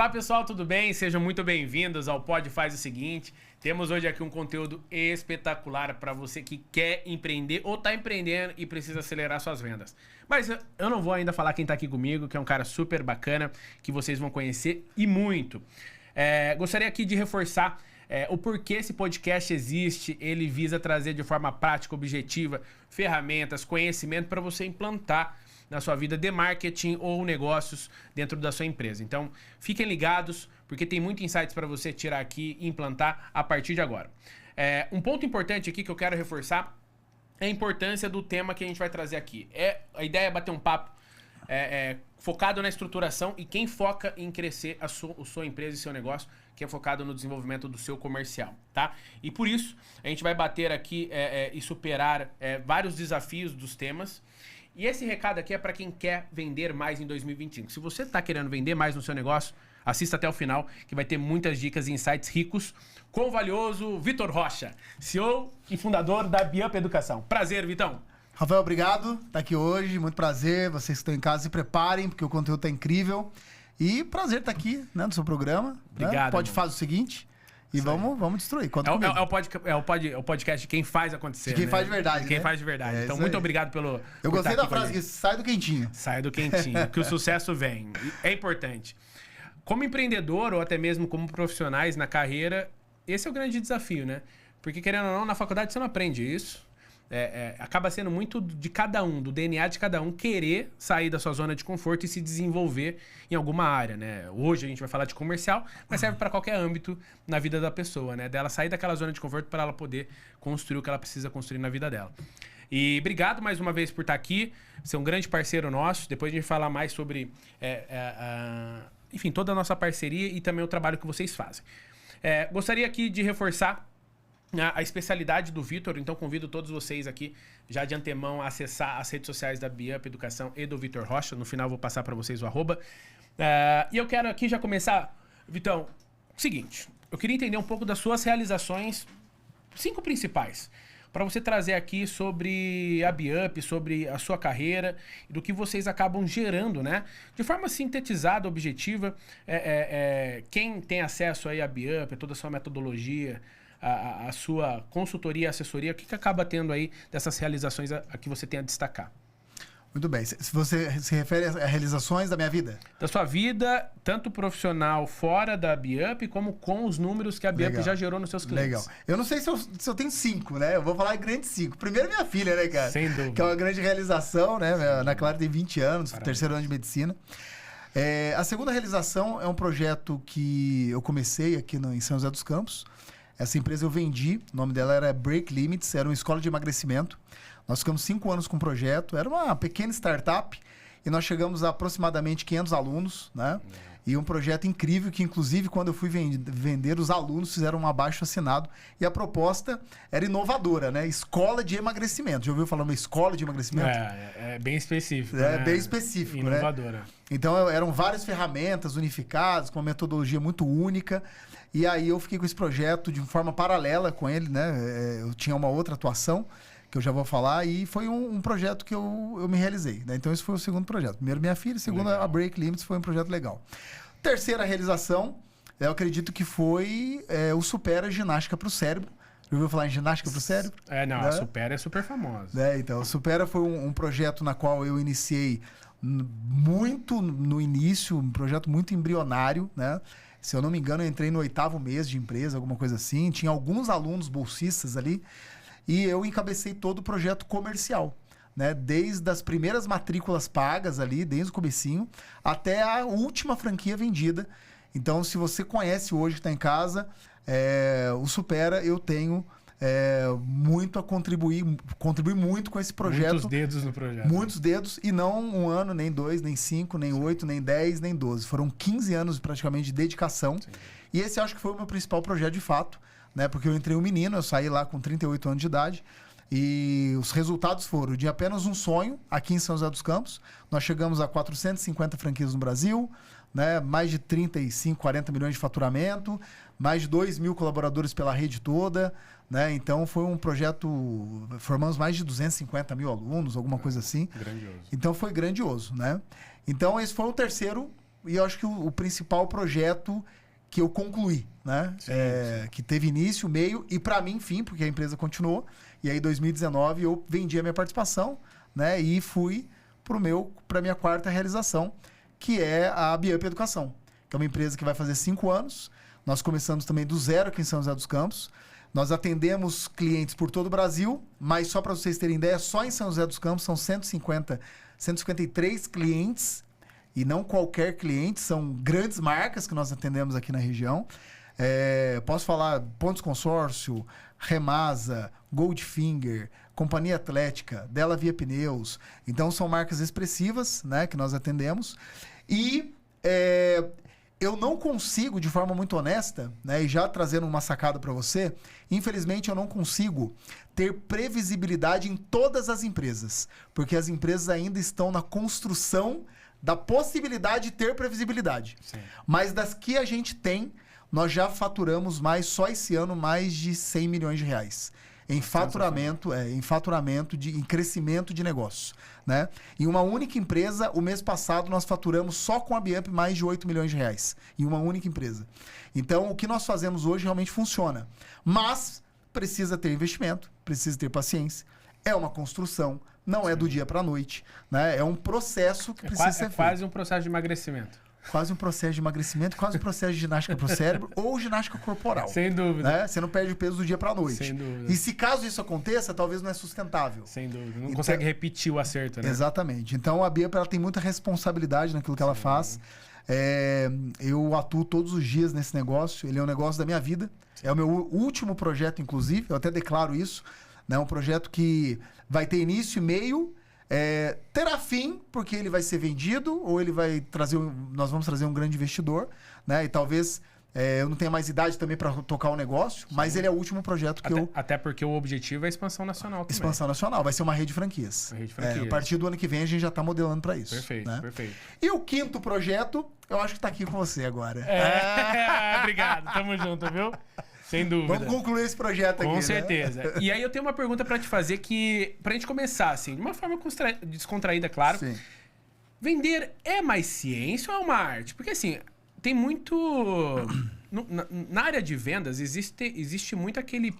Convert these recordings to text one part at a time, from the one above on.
Olá pessoal, tudo bem? Sejam muito bem-vindos ao Pod Faz o Seguinte. Temos hoje aqui um conteúdo espetacular para você que quer empreender ou está empreendendo e precisa acelerar suas vendas. Mas eu não vou ainda falar quem está aqui comigo, que é um cara super bacana, que vocês vão conhecer e muito. Gostaria aqui de reforçar o porquê esse podcast existe. Ele visa trazer de forma prática, objetiva, ferramentas, conhecimento para você implantar na sua vida de marketing ou negócios dentro da sua empresa. Então, fiquem ligados, porque tem muito insights para você tirar aqui e implantar a partir de agora. Um ponto importante aqui que eu quero reforçar é a importância do tema que a gente vai trazer aqui. A ideia é bater um papo focado na estruturação e quem foca em crescer a sua empresa e seu negócio, que é focado no desenvolvimento do seu comercial, tá? E por isso, a gente vai bater aqui e superar vários desafios dos temas. E esse recado aqui é para quem quer vender mais em 2025. Se você está querendo vender mais no seu negócio, assista até o final, que vai ter muitas dicas e insights ricos com o valioso Vitor Rocha, CEO e fundador da BeUp Educação. Prazer, Vitão. Rafael, obrigado por estar aqui hoje. Muito prazer. Vocês que estão em casa, se preparem, porque o conteúdo está incrível. E prazer estar aqui, né, no seu programa. Obrigado. Pode fazer o seguinte... E vamos destruir. É o podcast de quem faz acontecer. De quem faz de verdade. De quem faz de verdade. Então, muito obrigado pelo. Eu gostei da frase que sai do quentinho. Sai do quentinho, que o sucesso vem. É importante. Como empreendedor, ou até mesmo como profissionais na carreira, esse é o grande desafio, né? Porque, querendo ou não, na faculdade você não aprende isso. Acaba sendo muito de cada um, do DNA de cada um, querer sair da sua zona de conforto e se desenvolver em alguma área, né? Hoje a gente vai falar de comercial, mas serve para qualquer âmbito na vida da pessoa, né? Dela sair daquela zona de conforto para ela poder construir o que ela precisa construir na vida dela. E obrigado mais uma vez por estar aqui, você é um grande parceiro nosso. Depois a gente vai falar mais sobre, enfim, toda a nossa parceria e também o trabalho que vocês fazem. Gostaria aqui de reforçar a especialidade do Vitor, então convido todos vocês aqui, já de antemão, a acessar as redes sociais da BeUp Educação e do Vitor Rocha. No final vou passar para vocês o @. E eu quero aqui já começar, Vitão, seguinte, eu queria entender um pouco das suas realizações, 5 principais, para você trazer aqui sobre a BeUp, sobre a sua carreira, e do que vocês acabam gerando, né? De forma sintetizada, objetiva, quem tem acesso aí à BeUp, toda a sua metodologia, a sua consultoria, assessoria, o que acaba tendo aí dessas realizações a que você tem a destacar? Muito bem. Se você se refere a realizações da minha vida? Da sua vida, tanto profissional fora da BeUp, como com os números que a BeUp já gerou nos seus clientes. Legal. Eu não sei se eu tenho 5, né? Eu vou falar grandes 5. Primeiro, minha filha, né, cara? Sem dúvida. Que é uma grande realização, né? A Ana Clara tem 20 anos, terceiro ano de medicina. A segunda realização é um projeto que eu comecei aqui em São José dos Campos. Essa empresa eu vendi, o nome dela era Break Limits, era uma escola de emagrecimento. Nós ficamos 5 anos com o projeto, era uma pequena startup e nós chegamos a aproximadamente 500 alunos, né? E um projeto incrível que, inclusive, quando eu fui vender, os alunos fizeram um abaixo-assinado e a proposta era inovadora, né? Escola de emagrecimento. Já ouviu falar uma escola de emagrecimento? É bem específico. Bem específico, inovadora. Né? Então, eram várias ferramentas unificadas, com uma metodologia muito única. E aí eu fiquei com esse projeto de forma paralela com ele, né? Eu tinha uma outra atuação, que eu já vou falar, e foi um projeto que eu me realizei, né? Então esse foi o segundo projeto. Primeiro minha filha, segundo a Break Limits, foi um projeto legal. Terceira realização, eu acredito que foi o Supera Ginástica para o Cérebro. Já ouviu falar em ginástica para o cérebro? Não, né? A Supera é super famosa. Então, o Supera foi um projeto na qual eu iniciei muito no início, um projeto muito embrionário, né? Se eu não me engano, eu entrei no 8º mês de empresa, alguma coisa assim. Tinha alguns alunos bolsistas ali. E eu encabecei todo o projeto comercial, né? Desde as primeiras matrículas pagas ali, desde o comecinho, até a última franquia vendida. Então, se você conhece hoje que está em casa, o Supera, eu tenho muito a contribuir muito com esse projeto. Muitos dedos no projeto. Muitos dedos, e não 1 ano, nem 2, nem 5, nem 8, nem 10, nem 12. Foram 15 anos praticamente de dedicação. Sim. E esse acho que foi o meu principal projeto de fato, né? Porque eu entrei um menino, eu saí lá com 38 anos de idade. E os resultados foram de apenas um sonho aqui em São José dos Campos. Nós chegamos a 450 franquias no Brasil, né? Mais de 35, 40 milhões de faturamento, mais de 2.000 colaboradores pela rede toda, né? Então foi um projeto, formamos mais de 250 mil alunos, alguma coisa assim. Grandioso. Então foi grandioso, né? Então esse foi o terceiro e eu acho que o principal projeto que eu concluí, né? Sim. Que teve início, meio e para mim fim, porque a empresa continuou. E aí em 2019 eu vendi a minha participação, né? E fui para minha quarta realização, que é a Biup Educação, que é uma empresa que vai fazer 5 anos. Nós começamos também do zero aqui em São José dos Campos. Nós atendemos clientes por todo o Brasil, mas só para vocês terem ideia, só em São José dos Campos são 153 clientes, e não qualquer cliente, são grandes marcas que nós atendemos aqui na região. Posso falar Pontos Consórcio, Remasa, Goldfinger, Companhia Atlética, Della Via Pneus. Então são marcas expressivas, né, que nós atendemos. E eu não consigo, de forma muito honesta, né, e já trazendo uma sacada para você, infelizmente eu não consigo ter previsibilidade em todas as empresas, porque as empresas ainda estão na construção da possibilidade de ter previsibilidade. Sim. Mas das que a gente tem, nós já faturamos só esse ano, mais de 100 milhões de reais. Em faturamento, em crescimento de negócio, né? Em uma única empresa, o mês passado nós faturamos só com a Biup mais de 8 milhões de reais. Em uma única empresa. Então, o que nós fazemos hoje realmente funciona. Mas precisa ter investimento, precisa ter paciência. É uma construção, não é do dia para a noite, né? É um processo que precisa ser feito. É quase um processo de emagrecimento. Quase um processo de emagrecimento, quase um processo de ginástica para o cérebro ou ginástica corporal. Sem dúvida. Né? Você não perde o peso do dia para a noite. Sem dúvida. E se caso isso aconteça, talvez não é sustentável. Sem dúvida. Não consegue repetir o acerto, né? Exatamente. Então a Biup ela tem muita responsabilidade naquilo que ela faz. Eu atuo todos os dias nesse negócio. Ele é um negócio da minha vida. Sim. É o meu último projeto, inclusive. Eu até declaro isso. É um projeto que vai ter início e meio. Terá fim, porque ele vai ser vendido, ou ele vai trazer. Nós vamos trazer um grande investidor, né? E talvez eu não tenha mais idade também para tocar o negócio, sim, mas ele é o último projeto que Até porque o objetivo é a expansão nacional também. Expansão nacional, vai ser uma rede de franquias. Uma rede de franquias. A partir do ano que vem a gente já está modelando para isso. Perfeito, né? Perfeito. E o quinto projeto, eu acho que está aqui com você agora. Obrigado, tamo junto, viu? Sem dúvida. Vamos concluir esse projeto aqui, Com certeza. Né? E aí eu tenho uma pergunta pra te fazer que, pra gente começar, assim, de uma forma descontraída, claro. Sim. Vender é mais ciência ou é uma arte? Porque, assim, tem muito... Na área de vendas, existe muito aquele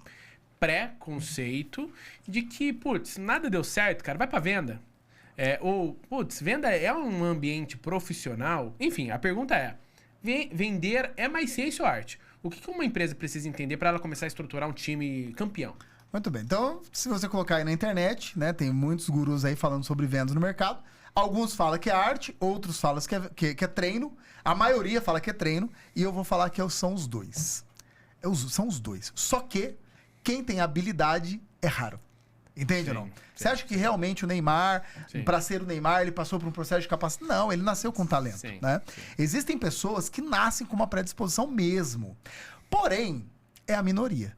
pré-conceito de que, putz, nada deu certo, cara, vai pra venda. Ou, putz, venda é um ambiente profissional? Enfim, a pergunta é, vender é mais ciência ou arte? O que uma empresa precisa entender para ela começar a estruturar um time campeão? Muito bem. Então, se você colocar aí na internet, né, tem muitos gurus aí falando sobre vendas no mercado. Alguns falam que é arte, outros falam que é treino. A maioria fala que é treino. E eu vou falar que são os dois. São os dois. Só que quem tem habilidade é raro. Entende ou não? Você acha que realmente o Neymar, para ser o Neymar, ele passou por um processo de capacitação? Não, ele nasceu com talento. Sim, né? Sim. Existem pessoas que nascem com uma predisposição mesmo. Porém, é a minoria.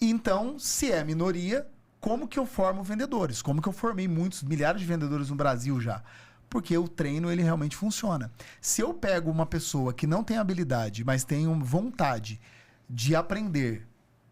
Então, se é a minoria, como que eu formo vendedores? Como que eu formei milhares de vendedores no Brasil já? Porque o treino, ele realmente funciona. Se eu pego uma pessoa que não tem habilidade, mas tem vontade de aprender,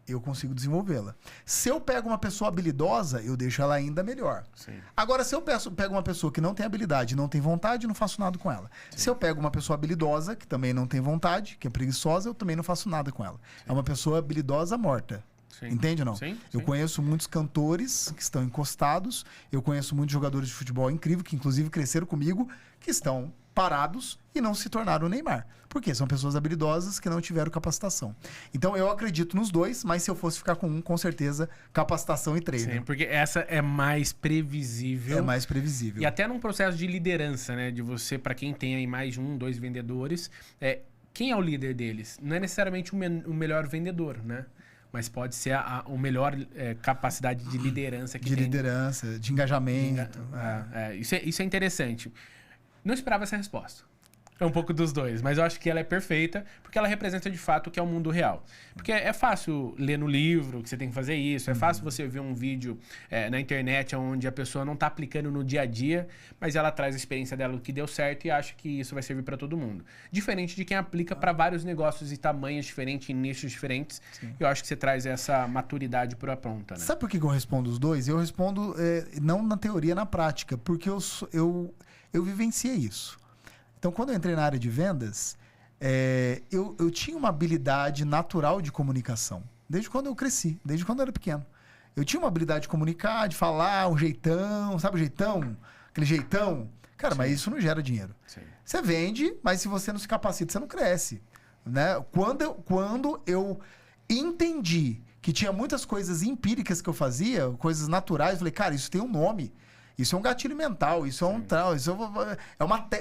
eu consigo desenvolvê-la. Se eu pego uma pessoa habilidosa, eu deixo ela ainda melhor. Sim. Agora, se eu pego uma pessoa que não tem habilidade, não tem vontade, eu não faço nada com ela. Sim. Se eu pego uma pessoa habilidosa, que também não tem vontade, que é preguiçosa, eu também não faço nada com ela. Sim. É uma pessoa habilidosa morta. Sim. Entende ou não? Sim, eu conheço muitos cantores que estão encostados, eu conheço muitos jogadores de futebol incríveis, que inclusive cresceram comigo, que estão parados e não se tornaram o Neymar. Por quê? São pessoas habilidosas que não tiveram capacitação. Então, eu acredito nos dois, mas se eu fosse ficar com um, com certeza, capacitação e treino. Sim, porque essa é mais previsível. É mais previsível. E até num processo de liderança, né? De você, para quem tem aí mais de 1, 2 vendedores, quem é o líder deles? Não é necessariamente o melhor vendedor, né? Mas pode ser a melhor capacidade de liderança que tem. De liderança, de engajamento. Isso é interessante. Não esperava essa resposta. É um pouco dos dois, mas eu acho que ela é perfeita porque ela representa de fato o que é o mundo real. Porque é fácil ler no livro que você tem que fazer isso, é fácil você ver um vídeo na internet onde a pessoa não está aplicando no dia a dia, mas ela traz a experiência dela, o que deu certo, e acha que isso vai servir para todo mundo. Diferente de quem aplica para vários negócios e tamanhos diferentes, em nichos diferentes, eu acho que você traz essa maturidade por a pronta. Né? Sabe por que eu respondo os dois? Eu respondo não na teoria, na prática, porque eu vivenciei isso. Então, quando eu entrei na área de vendas, eu tinha uma habilidade natural de comunicação. Desde quando eu cresci, desde quando eu era pequeno. Eu tinha uma habilidade de comunicar, de falar, um jeitão, sabe o jeitão? Aquele jeitão. Cara, mas isso não gera dinheiro. Sim. Você vende, mas se você não se capacita, você não cresce. Né? Quando eu entendi que tinha muitas coisas empíricas que eu fazia, coisas naturais, eu falei, cara, isso tem um nome. Isso é um gatilho mental, isso é um tal,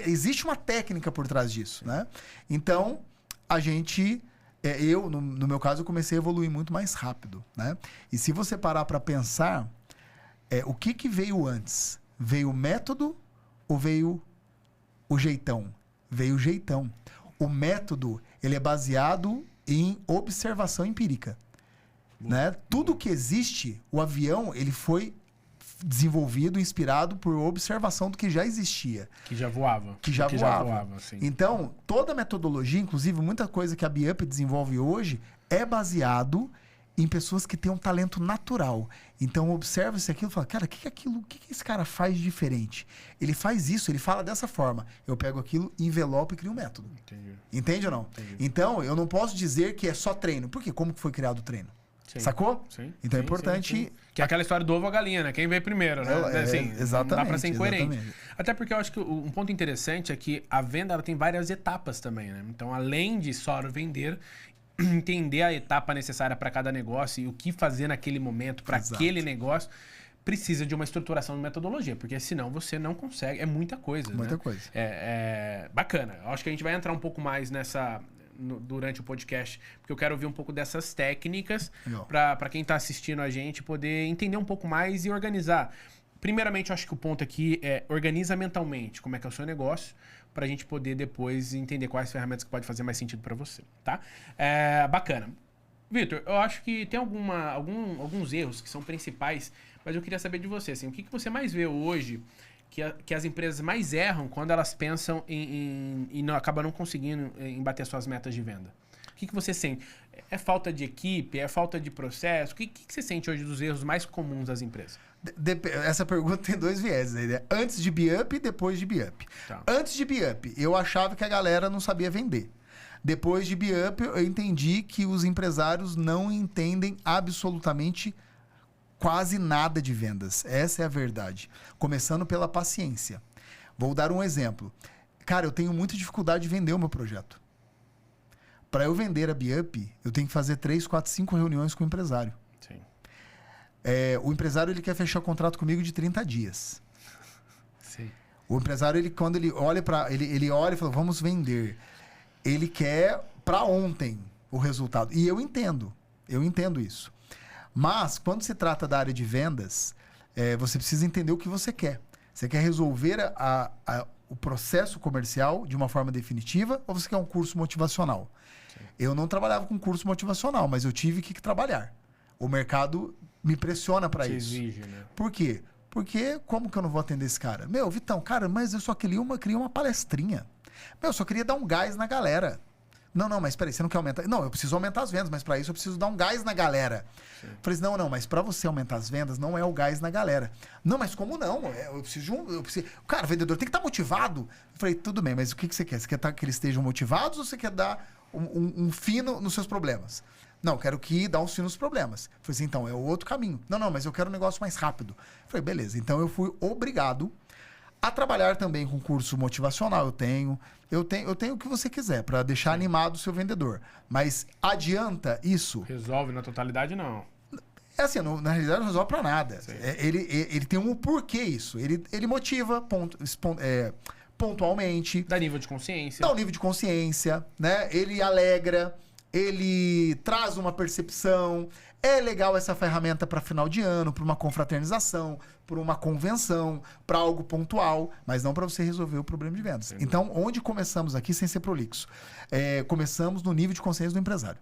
existe uma técnica por trás disso, né? Então, a gente, no meu caso, eu comecei a evoluir muito mais rápido, né? E se você parar para pensar, o que veio antes? Veio o método ou veio o jeitão? Veio o jeitão. O método, ele é baseado em observação empírica, né? Tudo que existe, o avião, ele foi desenvolvido, inspirado por observação do que já existia. Que já voava. Já voava, sim. Então, toda a metodologia, inclusive muita coisa que a BIUP desenvolve hoje, é baseado em pessoas que têm um talento natural. Então, observa isso aqui e fala, cara, o que esse cara faz de diferente? Ele faz isso, ele fala dessa forma. Eu pego aquilo, envelopo e crio um método. Entendi. Entende ou não? Entendi. Então, eu não posso dizer que é só treino. Por quê? Como que foi criado o treino? Sim. Sacou? Sim. Então, é Sim, importante... sim. Que é aquela história do ovo ou a galinha, né? Quem veio primeiro, né? Assim, exatamente. Não dá pra ser incoerente. Exatamente. Até porque eu acho que um ponto interessante é que a venda ela tem várias etapas também, né? Então, além de só vender, entender a etapa necessária para cada negócio e o que fazer naquele momento para aquele negócio, precisa de uma estruturação de metodologia, porque senão você não consegue. É muita coisa, Muita né? coisa. É bacana. Eu acho que a gente vai entrar um pouco mais durante o podcast, porque eu quero ouvir um pouco dessas técnicas para quem está assistindo a gente poder entender um pouco mais e organizar. Primeiramente, eu acho que o ponto aqui é organiza mentalmente como é que é o seu negócio, para a gente poder depois entender quais ferramentas que pode fazer mais sentido para você, tá? Bacana. Vitor, eu acho que tem alguns erros que são principais, mas eu queria saber de você, assim, o que você mais vê hoje que as empresas mais erram quando elas pensam e acabam não conseguindo bater suas metas de venda? O que você sente? É falta de equipe? É falta de processo? O que você sente hoje dos erros mais comuns das empresas? Essa pergunta tem dois vieses aí, né? Antes de BIUP e depois de BIUP. Tá. Antes de BIUP, eu achava que a galera não sabia vender. Depois de BIUP, eu entendi que os empresários não entendem absolutamente quase nada de vendas. Essa é a verdade. Começando pela paciência. Vou dar um exemplo. Cara, eu tenho muita dificuldade de vender o meu projeto. Para eu vender a BIUP, eu tenho que fazer 3, 4, 5 reuniões com o empresário. Sim. O empresário ele quer fechar o contrato comigo de 30 dias. Sim. O empresário, quando ele olha ele olha e fala, vamos vender. Ele quer para ontem o resultado. E eu entendo isso. Mas, quando se trata da área de vendas, você precisa entender o que você quer. Você quer resolver o processo comercial de uma forma definitiva ou você quer um curso motivacional? Sim. Eu não trabalhava com curso motivacional, mas eu tive que trabalhar. O mercado me pressiona para isso. Exige, né? Por quê? Porque como que eu não vou atender esse cara? Meu, Vitão, cara, mas eu só queria uma palestrinha. Meu, eu só queria dar um gás na galera. Não, mas peraí, você não quer aumentar? Não, eu preciso aumentar as vendas, mas para isso eu preciso dar um gás na galera. Sim. Falei assim, não, mas para você aumentar as vendas não é o gás na galera. Não, mas como não? Eu preciso. Cara, o vendedor tem que estar motivado. Eu falei, tudo bem, mas o que você quer? Você quer que eles estejam motivados ou você quer dar um fino nos seus problemas? Não, quero que dá um fino nos problemas. Eu falei assim, então, é o outro caminho. Não, mas eu quero um negócio mais rápido. Eu falei, beleza. Então eu fui obrigado a trabalhar também com curso motivacional. Eu tenho o que você quiser para deixar animado o seu vendedor. Mas adianta isso? Resolve na totalidade, não. É assim, na realidade não resolve para nada. Ele tem um porquê isso. Ele motiva pontualmente. Dá nível de consciência. Dá um nível de consciência, né? Ele alegra, ele traz uma percepção. É legal essa ferramenta para final de ano, para uma confraternização, para uma convenção, para algo pontual, mas não para você resolver o problema de vendas. Sim. Então, onde começamos aqui, sem ser prolixo? Começamos no nível de consciência do empresário.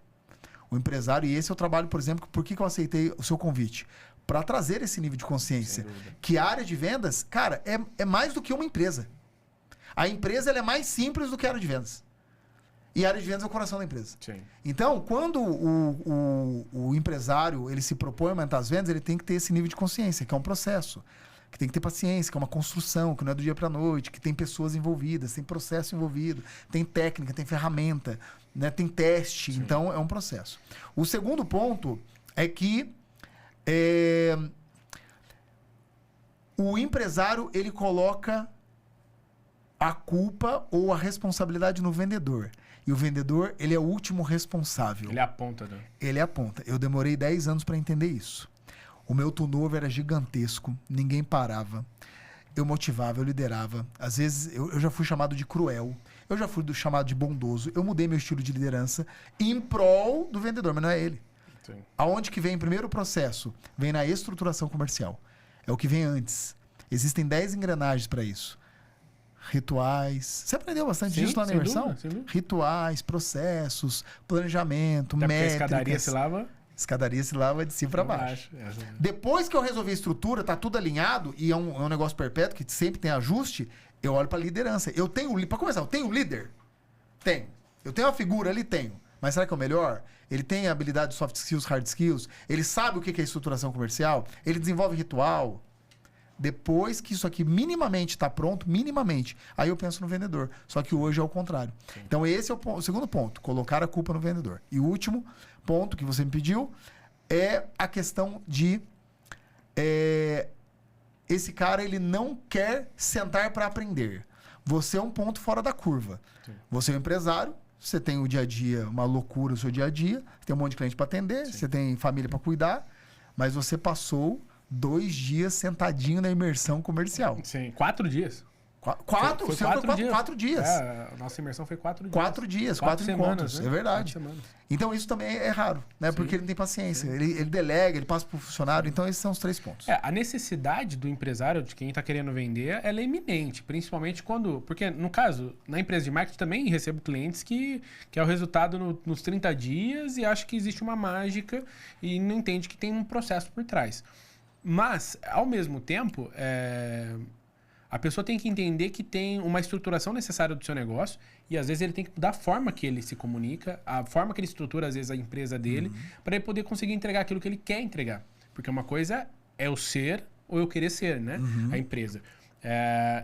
O empresário, e esse é o trabalho, por exemplo, por que eu aceitei o seu convite? Para trazer esse nível de consciência. Que a área de vendas, cara, é mais do que uma empresa. A empresa ela é mais simples do que a área de vendas. E a área de vendas é o coração da empresa. Sim. Então, quando o empresário ele se propõe a aumentar as vendas, ele tem que ter esse nível de consciência, que é um processo. que tem que ter paciência, que é uma construção, que não é do dia para a noite, que tem pessoas envolvidas, tem processo envolvido, tem técnica, tem ferramenta, né? Tem teste. Sim. Então, é um processo. O segundo ponto é que o empresário, ele coloca a culpa ou a responsabilidade no vendedor. E o vendedor, ele é o último responsável. Ele aponta, né? Ele aponta. Eu demorei 10 anos para entender isso. O meu turnover era gigantesco, ninguém parava. Eu motivava, eu liderava. Às vezes, eu já fui chamado de cruel. Eu já fui chamado de bondoso. Eu mudei meu estilo de liderança em prol do vendedor, mas não é ele. Sim. Aonde que vem primeiro o processo? Vem na estruturação comercial. É o que vem antes. Existem 10 engrenagens para isso. Rituais. Você aprendeu bastante disso lá na imersão? Rituais, processos, planejamento, métricas. A escadaria se lava? Escadaria se lava de cima para baixo. Depois que eu resolvi a estrutura, tá tudo alinhado e é um negócio perpétuo que sempre tem ajuste, eu olho para liderança. Eu tenho, para começar, eu tenho líder? Tenho. Eu tenho uma figura ali? Tenho. Mas será que é o melhor? Ele tem a habilidade de soft skills, hard skills? Ele sabe o que é estruturação comercial? Ele desenvolve ritual? Depois que isso aqui minimamente está pronto, minimamente, aí eu penso no vendedor. Só que hoje é o contrário. Sim. Então esse é o segundo ponto, colocar a culpa no vendedor. E o último ponto que você me pediu é a questão de esse cara, ele não quer sentar para aprender. Você é um ponto fora da curva. Sim. Você é um empresário, você tem o dia a dia, uma loucura o seu dia a dia, você tem um monte de cliente para atender, sim, você tem família para cuidar, mas você passou 2 dias sentadinho na imersão comercial. Sim, 4 dias. Foi 4 dias. 4 dias. A nossa imersão foi 4 dias. 4 dias, 4 encontros. Né? É verdade. Então isso também é raro, né? Sim. Porque ele não tem paciência. Ele delega, ele passa para o funcionário. Então esses são os 3 pontos. A necessidade do empresário, de quem está querendo vender, ela é iminente. Principalmente quando... Porque, no caso, na empresa de marketing também recebo clientes que é o resultado nos 30 dias e acha que existe uma mágica e não entende que tem um processo por trás. Mas, ao mesmo tempo, a pessoa tem que entender que tem uma estruturação necessária do seu negócio e, às vezes, ele tem que mudar a forma que ele se comunica, a forma que ele estrutura, às vezes, a empresa dele, para ele poder conseguir entregar aquilo que ele quer entregar. Porque uma coisa é o ser ou eu querer ser, né? A empresa.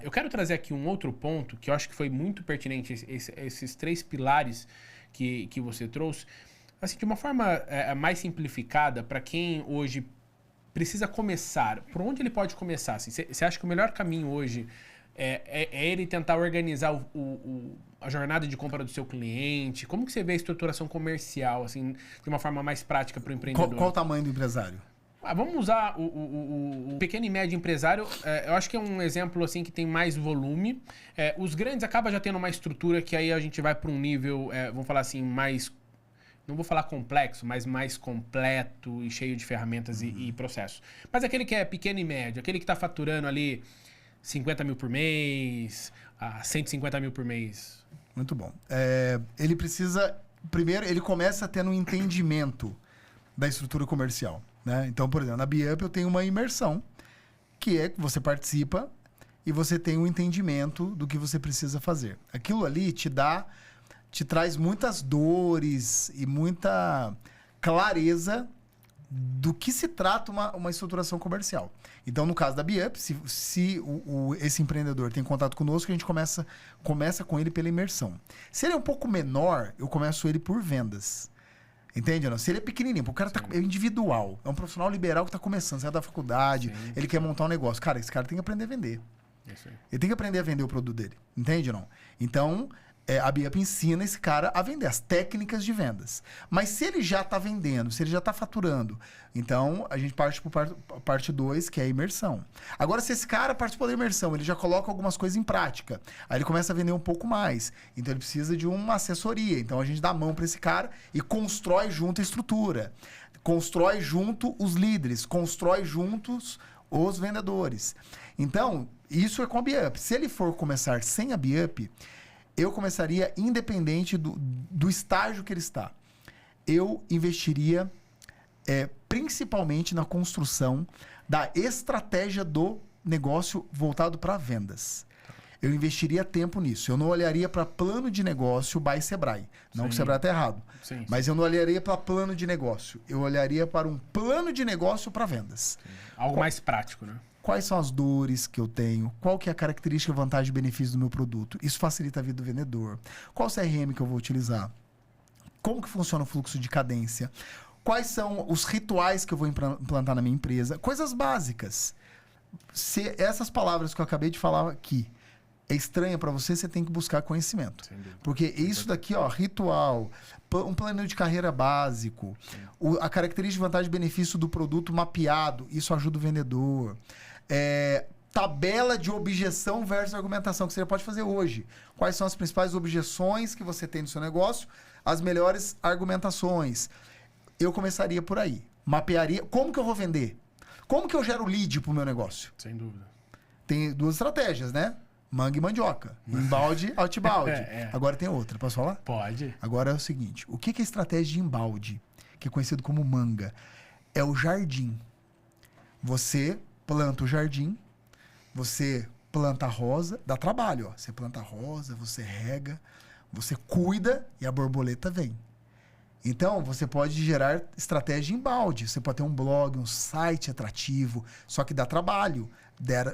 Eu quero trazer aqui um outro ponto que eu acho que foi muito pertinente, esses 3 pilares que você trouxe. Assim, de uma forma mais simplificada, para quem hoje precisa começar. Por onde ele pode começar? Assim, você acha que o melhor caminho hoje é ele tentar organizar a jornada de compra do seu cliente? Como que você vê a estruturação comercial, assim, de uma forma mais prática para o empreendedor? Qual o tamanho do empresário? Vamos usar o pequeno e médio empresário. Eu acho que é um exemplo assim que tem mais volume. Os grandes acabam já tendo uma estrutura que aí a gente vai para um nível, vamos falar assim, mais... Não vou falar complexo, mas mais completo e cheio de ferramentas e processos. Mas aquele que é pequeno e médio, aquele que está faturando ali 50 mil por mês, 150 mil por mês. Muito bom. Ele precisa... Primeiro, ele começa tendo um entendimento da estrutura comercial. Né? Então, por exemplo, na BeUp eu tenho uma imersão, que é que você participa e você tem um entendimento do que você precisa fazer. Aquilo ali te traz muitas dores e muita clareza do que se trata uma estruturação comercial. Então, no caso da BeUp, se esse empreendedor tem contato conosco, a gente começa com ele pela imersão. Se ele é um pouco menor, eu começo ele por vendas. Entende? Não? Se ele é pequenininho, o cara é individual, é um profissional liberal que está começando, sai da faculdade, sim, ele quer montar um negócio. Cara, esse cara tem que aprender a vender. Ele tem que aprender a vender o produto dele. Entende ou não? Então... a BeUp ensina esse cara a vender, as técnicas de vendas. Mas se ele já está vendendo, se ele já está faturando, então a gente parte para parte 2, que é a imersão. Agora, se esse cara participou da imersão, ele já coloca algumas coisas em prática, aí ele começa a vender um pouco mais. Então ele precisa de uma assessoria. Então a gente dá a mão para esse cara e constrói junto a estrutura. Constrói junto os líderes, constrói juntos os vendedores. Então, isso é com a BeUp. Se ele for começar sem a BeUp, eu começaria independente do estágio que ele está. Eu investiria principalmente na construção da estratégia do negócio voltado para vendas. Eu investiria tempo nisso. Eu não olharia para plano de negócio by Sebrae. Não que o Sebrae está errado. Sim. Mas eu não olharia para plano de negócio. Eu olharia para um plano de negócio para vendas. Sim. Algo mais prático, né? quais são as dores que eu tenho, qual que é a característica, vantagem e benefício do meu produto. Isso facilita a vida do vendedor. Qual CRM que eu vou utilizar? Como que funciona o fluxo de cadência? Quais são os rituais que eu vou implantar na minha empresa? Coisas básicas. Se essas palavras que eu acabei de falar aqui é estranha para você, você tem que buscar conhecimento. Porque isso daqui, ó, ritual, um plano de carreira básico, a característica, vantagem e benefício do produto mapeado, isso ajuda o vendedor. Tabela de objeção versus argumentação, que você pode fazer hoje. Quais são as principais objeções que você tem no seu negócio, as melhores argumentações. Eu começaria por aí. Mapearia. Como que eu vou vender? Como que eu gero lead pro meu negócio? Sem dúvida. Tem duas estratégias, né? Manga e mandioca. Inbound, outbound. Agora tem outra. Posso falar? Pode. Agora é o seguinte. O que é estratégia de inbound? Que é conhecido como manga. É o jardim. Você planta o jardim. Você planta a rosa. Dá trabalho, ó. Você planta a rosa, você rega. Você cuida e a borboleta vem. Então, você pode gerar estratégia inbound. Você pode ter um blog, um site atrativo. Só que dá trabalho.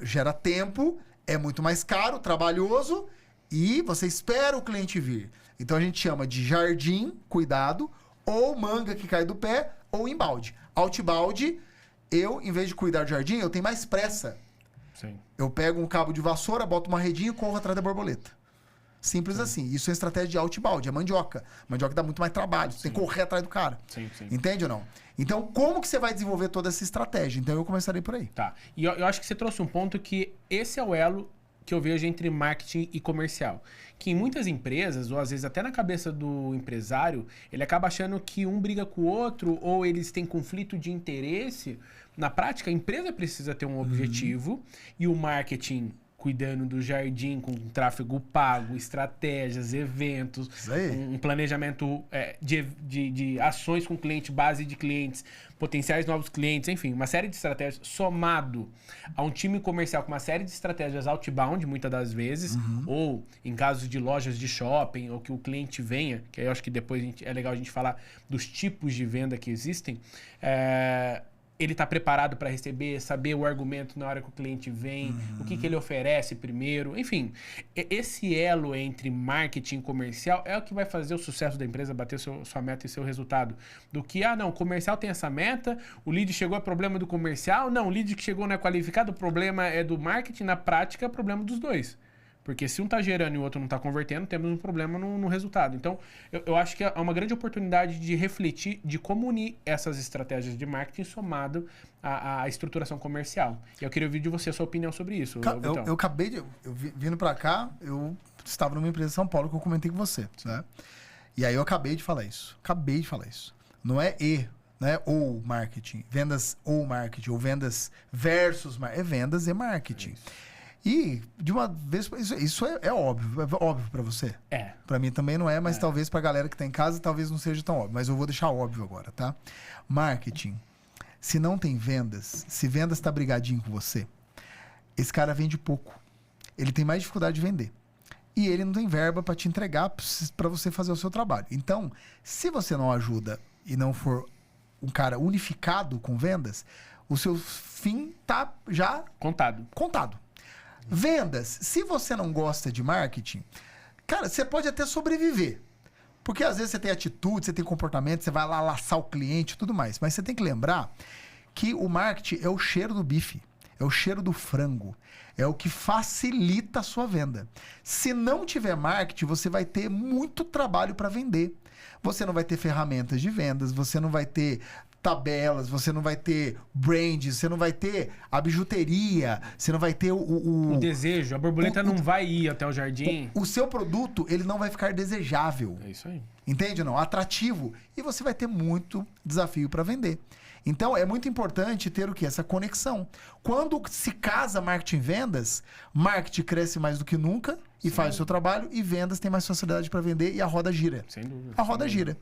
Gera tempo. É muito mais caro, trabalhoso, e você espera o cliente vir. Então a gente chama de jardim, cuidado, ou manga que cai do pé, ou inbound. Outbound, em vez de cuidar do jardim, eu tenho mais pressa. Sim. Eu pego um cabo de vassoura, boto uma redinha e corro atrás da borboleta. Simples assim. Isso é estratégia de outbound, é mandioca. Mandioca dá muito mais trabalho, você tem que correr atrás do cara. Sim. Entende ou não? Então, como que você vai desenvolver toda essa estratégia? Então, eu começarei por aí. Tá. E eu acho que você trouxe um ponto que esse é o elo que eu vejo entre marketing e comercial. Que em muitas empresas, ou às vezes até na cabeça do empresário, ele acaba achando que um briga com o outro, ou eles têm conflito de interesse. Na prática, a empresa precisa ter um objetivo e o marketing cuidando do jardim com tráfego pago, estratégias, eventos, um planejamento de ações com cliente, base de clientes, potenciais novos clientes, enfim, uma série de estratégias somado a um time comercial com uma série de estratégias outbound, muitas das vezes, ou em casos de lojas de shopping, ou que o cliente venha, que aí eu acho que depois é legal a gente falar dos tipos de venda que existem, ele está preparado para receber, saber o argumento na hora que o cliente vem, o que ele oferece primeiro. Enfim, esse elo entre marketing e comercial é o que vai fazer o sucesso da empresa bater sua meta e seu resultado. Do que, não, o comercial tem essa meta, o lead chegou, é problema do comercial. Não, o lead que chegou não é qualificado, o problema é do marketing. Na prática, é problema dos dois. Porque se um está gerando e o outro não está convertendo, temos um problema no resultado. Então, eu acho que é uma grande oportunidade de refletir, de como unir essas estratégias de marketing somado à estruturação comercial. E eu queria ouvir de você a sua opinião sobre isso. Eu acabei de... vindo para cá, eu estava numa empresa em São Paulo que eu comentei com você, né? E aí eu acabei de falar isso. Não é ou marketing. Vendas ou marketing. Ou vendas versus marketing. É vendas e marketing. E, de uma vez, isso é óbvio. É óbvio pra você? É. Pra mim também não é, mas talvez pra galera que tá em casa, talvez não seja tão óbvio. Mas eu vou deixar óbvio agora, tá? Marketing. Se não tem vendas, se vendas tá brigadinho com você, esse cara vende pouco. Ele tem mais dificuldade de vender. E ele não tem verba pra te entregar pra você fazer o seu trabalho. Então, se você não ajuda e não for um cara unificado com vendas, o seu fim tá já... Contado. Vendas, se você não gosta de marketing, cara, você pode até sobreviver. Porque às vezes você tem atitude, você tem comportamento, você vai lá laçar o cliente e tudo mais. Mas você tem que lembrar que o marketing é o cheiro do bife, é o cheiro do frango, é o que facilita a sua venda. Se não tiver marketing, você vai ter muito trabalho para vender. Você não vai ter ferramentas de vendas, você não vai ter tabelas, você não vai ter brands, você não vai ter a bijuteria, você não vai ter o desejo, a borboleta não vai ir até o jardim. O seu produto, ele não vai ficar desejável. É isso aí. Entende ou não? Atrativo. E você vai ter muito desafio para vender. Então, é muito importante ter o quê? Essa conexão. Quando se casa marketing e vendas, marketing cresce mais do que nunca e faz o seu trabalho, e vendas tem mais facilidade para vender e a roda gira. Sem dúvida. A roda gira.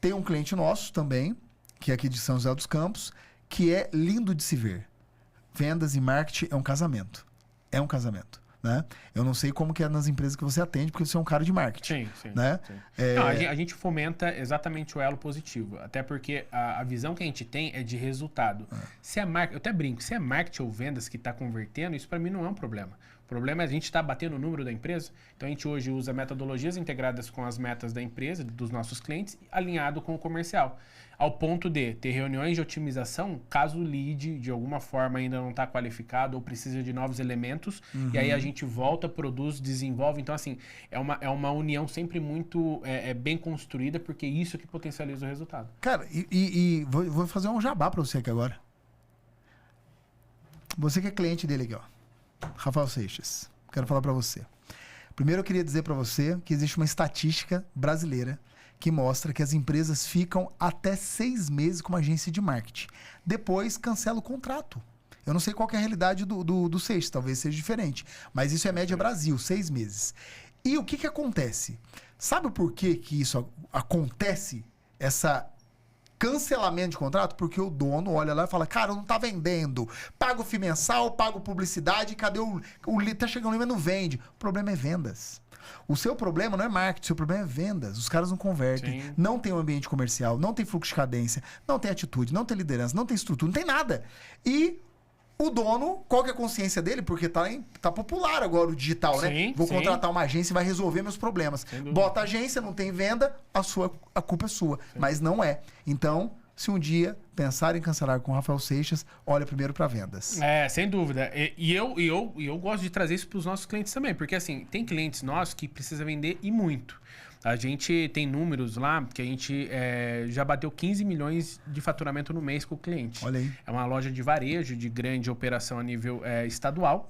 Tem um cliente nosso também, que é aqui de São José dos Campos, que é lindo de se ver. Vendas e marketing é um casamento. né? Eu não sei como que é nas empresas que você atende, porque você é um cara de marketing. Sim. Né? Não, a gente fomenta exatamente o elo positivo. Até porque a visão que a gente tem é de resultado. Se é marketing, eu até brinco, se é marketing ou vendas que está convertendo, isso para mim não é um problema. O problema é a gente estar batendo o número da empresa. Então a gente hoje usa metodologias integradas com as metas da empresa, dos nossos clientes, alinhado com o comercial. Ao ponto de ter reuniões de otimização, caso o lead de alguma forma ainda não está qualificado ou precisa de novos elementos, e aí a gente volta, produz, desenvolve. Então, assim, é uma união sempre muito bem construída, porque é isso que potencializa o resultado. Cara, vou fazer um jabá para você aqui agora. Você que é cliente dele aqui, ó. Rafael Seixas. Quero falar para você. Primeiro eu queria dizer para você que existe uma estatística brasileira que mostra que as empresas ficam até 6 meses com uma agência de marketing. Depois cancela o contrato. Eu não sei qual que é a realidade do Seixas, talvez seja diferente. Mas isso é média Brasil, 6 meses. E o que acontece? Sabe por que isso acontece? Essa cancelamento de contrato, porque o dono olha lá e fala, cara, não tá vendendo, pago FII mensal, pago publicidade, cadê o tá chegando ali, mas não vende. O problema é vendas. O seu problema não é marketing, o seu problema é vendas. Os caras não convertem, não tem um ambiente comercial, não tem fluxo de cadência, não tem atitude, não tem liderança, não tem estrutura, não tem nada. E o dono, qual que é a consciência dele? Porque tá popular agora o digital, né? Vou contratar uma agência e vai resolver meus problemas. Bota a agência, não tem venda, a culpa é sua. Mas não é. Então, se um dia pensar em cancelar com o Rafael Seixas, olha primeiro para vendas. Sem dúvida. E eu gosto de trazer isso para os nossos clientes também. Porque, assim, tem clientes nossos que precisam vender e muito. A gente tem números lá que a gente já bateu 15 milhões de faturamento no mês com o cliente. Olha aí. É uma loja de varejo, de grande operação a nível estadual.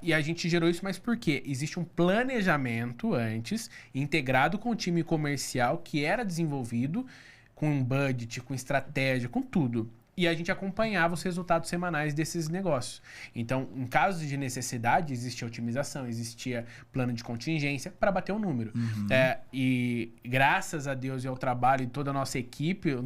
E a gente gerou isso, mas por quê? Existe um planejamento antes, integrado com o time comercial, que era desenvolvido com um budget, com estratégia, com tudo. E a gente acompanhava os resultados semanais desses negócios. Então, em casos de necessidade, existia otimização, existia plano de contingência para bater o número. E graças a Deus e ao trabalho de toda a nossa equipe,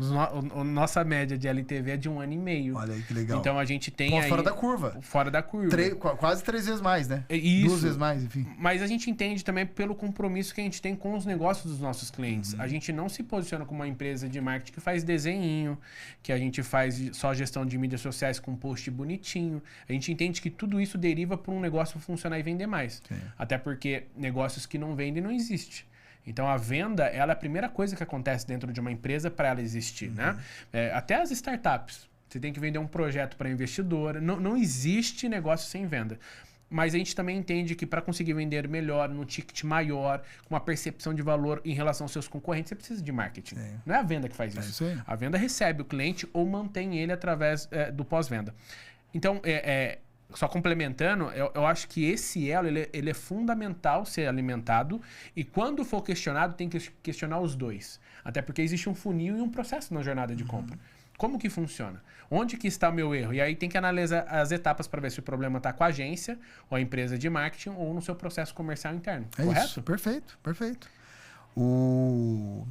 nossa média de LTV é de 1 ano e meio. Olha aí que legal. Então, a gente tem aí... Fora da curva. Fora da curva. Quase 3 vezes mais, né? Isso. 2 vezes mais, enfim. Mas a gente entende também pelo compromisso que a gente tem com os negócios dos nossos clientes. A gente não se posiciona como uma empresa de marketing que faz desenho, que a gente faz só gestão de mídias sociais com post bonitinho. A gente entende que tudo isso deriva para um negócio funcionar e vender mais. Até porque negócios que não vendem não existem. Então, a venda ela é a primeira coisa que acontece dentro de uma empresa para ela existir. Né? Até as startups. Você tem que vender um projeto para investidor. Não existe negócio sem venda. Mas a gente também entende que para conseguir vender melhor, num ticket maior, com uma percepção de valor em relação aos seus concorrentes, você precisa de marketing. Não é a venda que faz isso. A venda recebe o cliente ou mantém ele através do pós-venda. Então, só complementando, eu acho que esse elo ele é fundamental ser alimentado e quando for questionado, tem que questionar os dois. Até porque existe um funil e um processo na jornada de compra. Como que funciona? Onde que está o meu erro? E aí tem que analisar as etapas para ver se o problema está com a agência, ou a empresa de marketing, ou no seu processo comercial interno. Correto? Isso. Perfeito, perfeito. O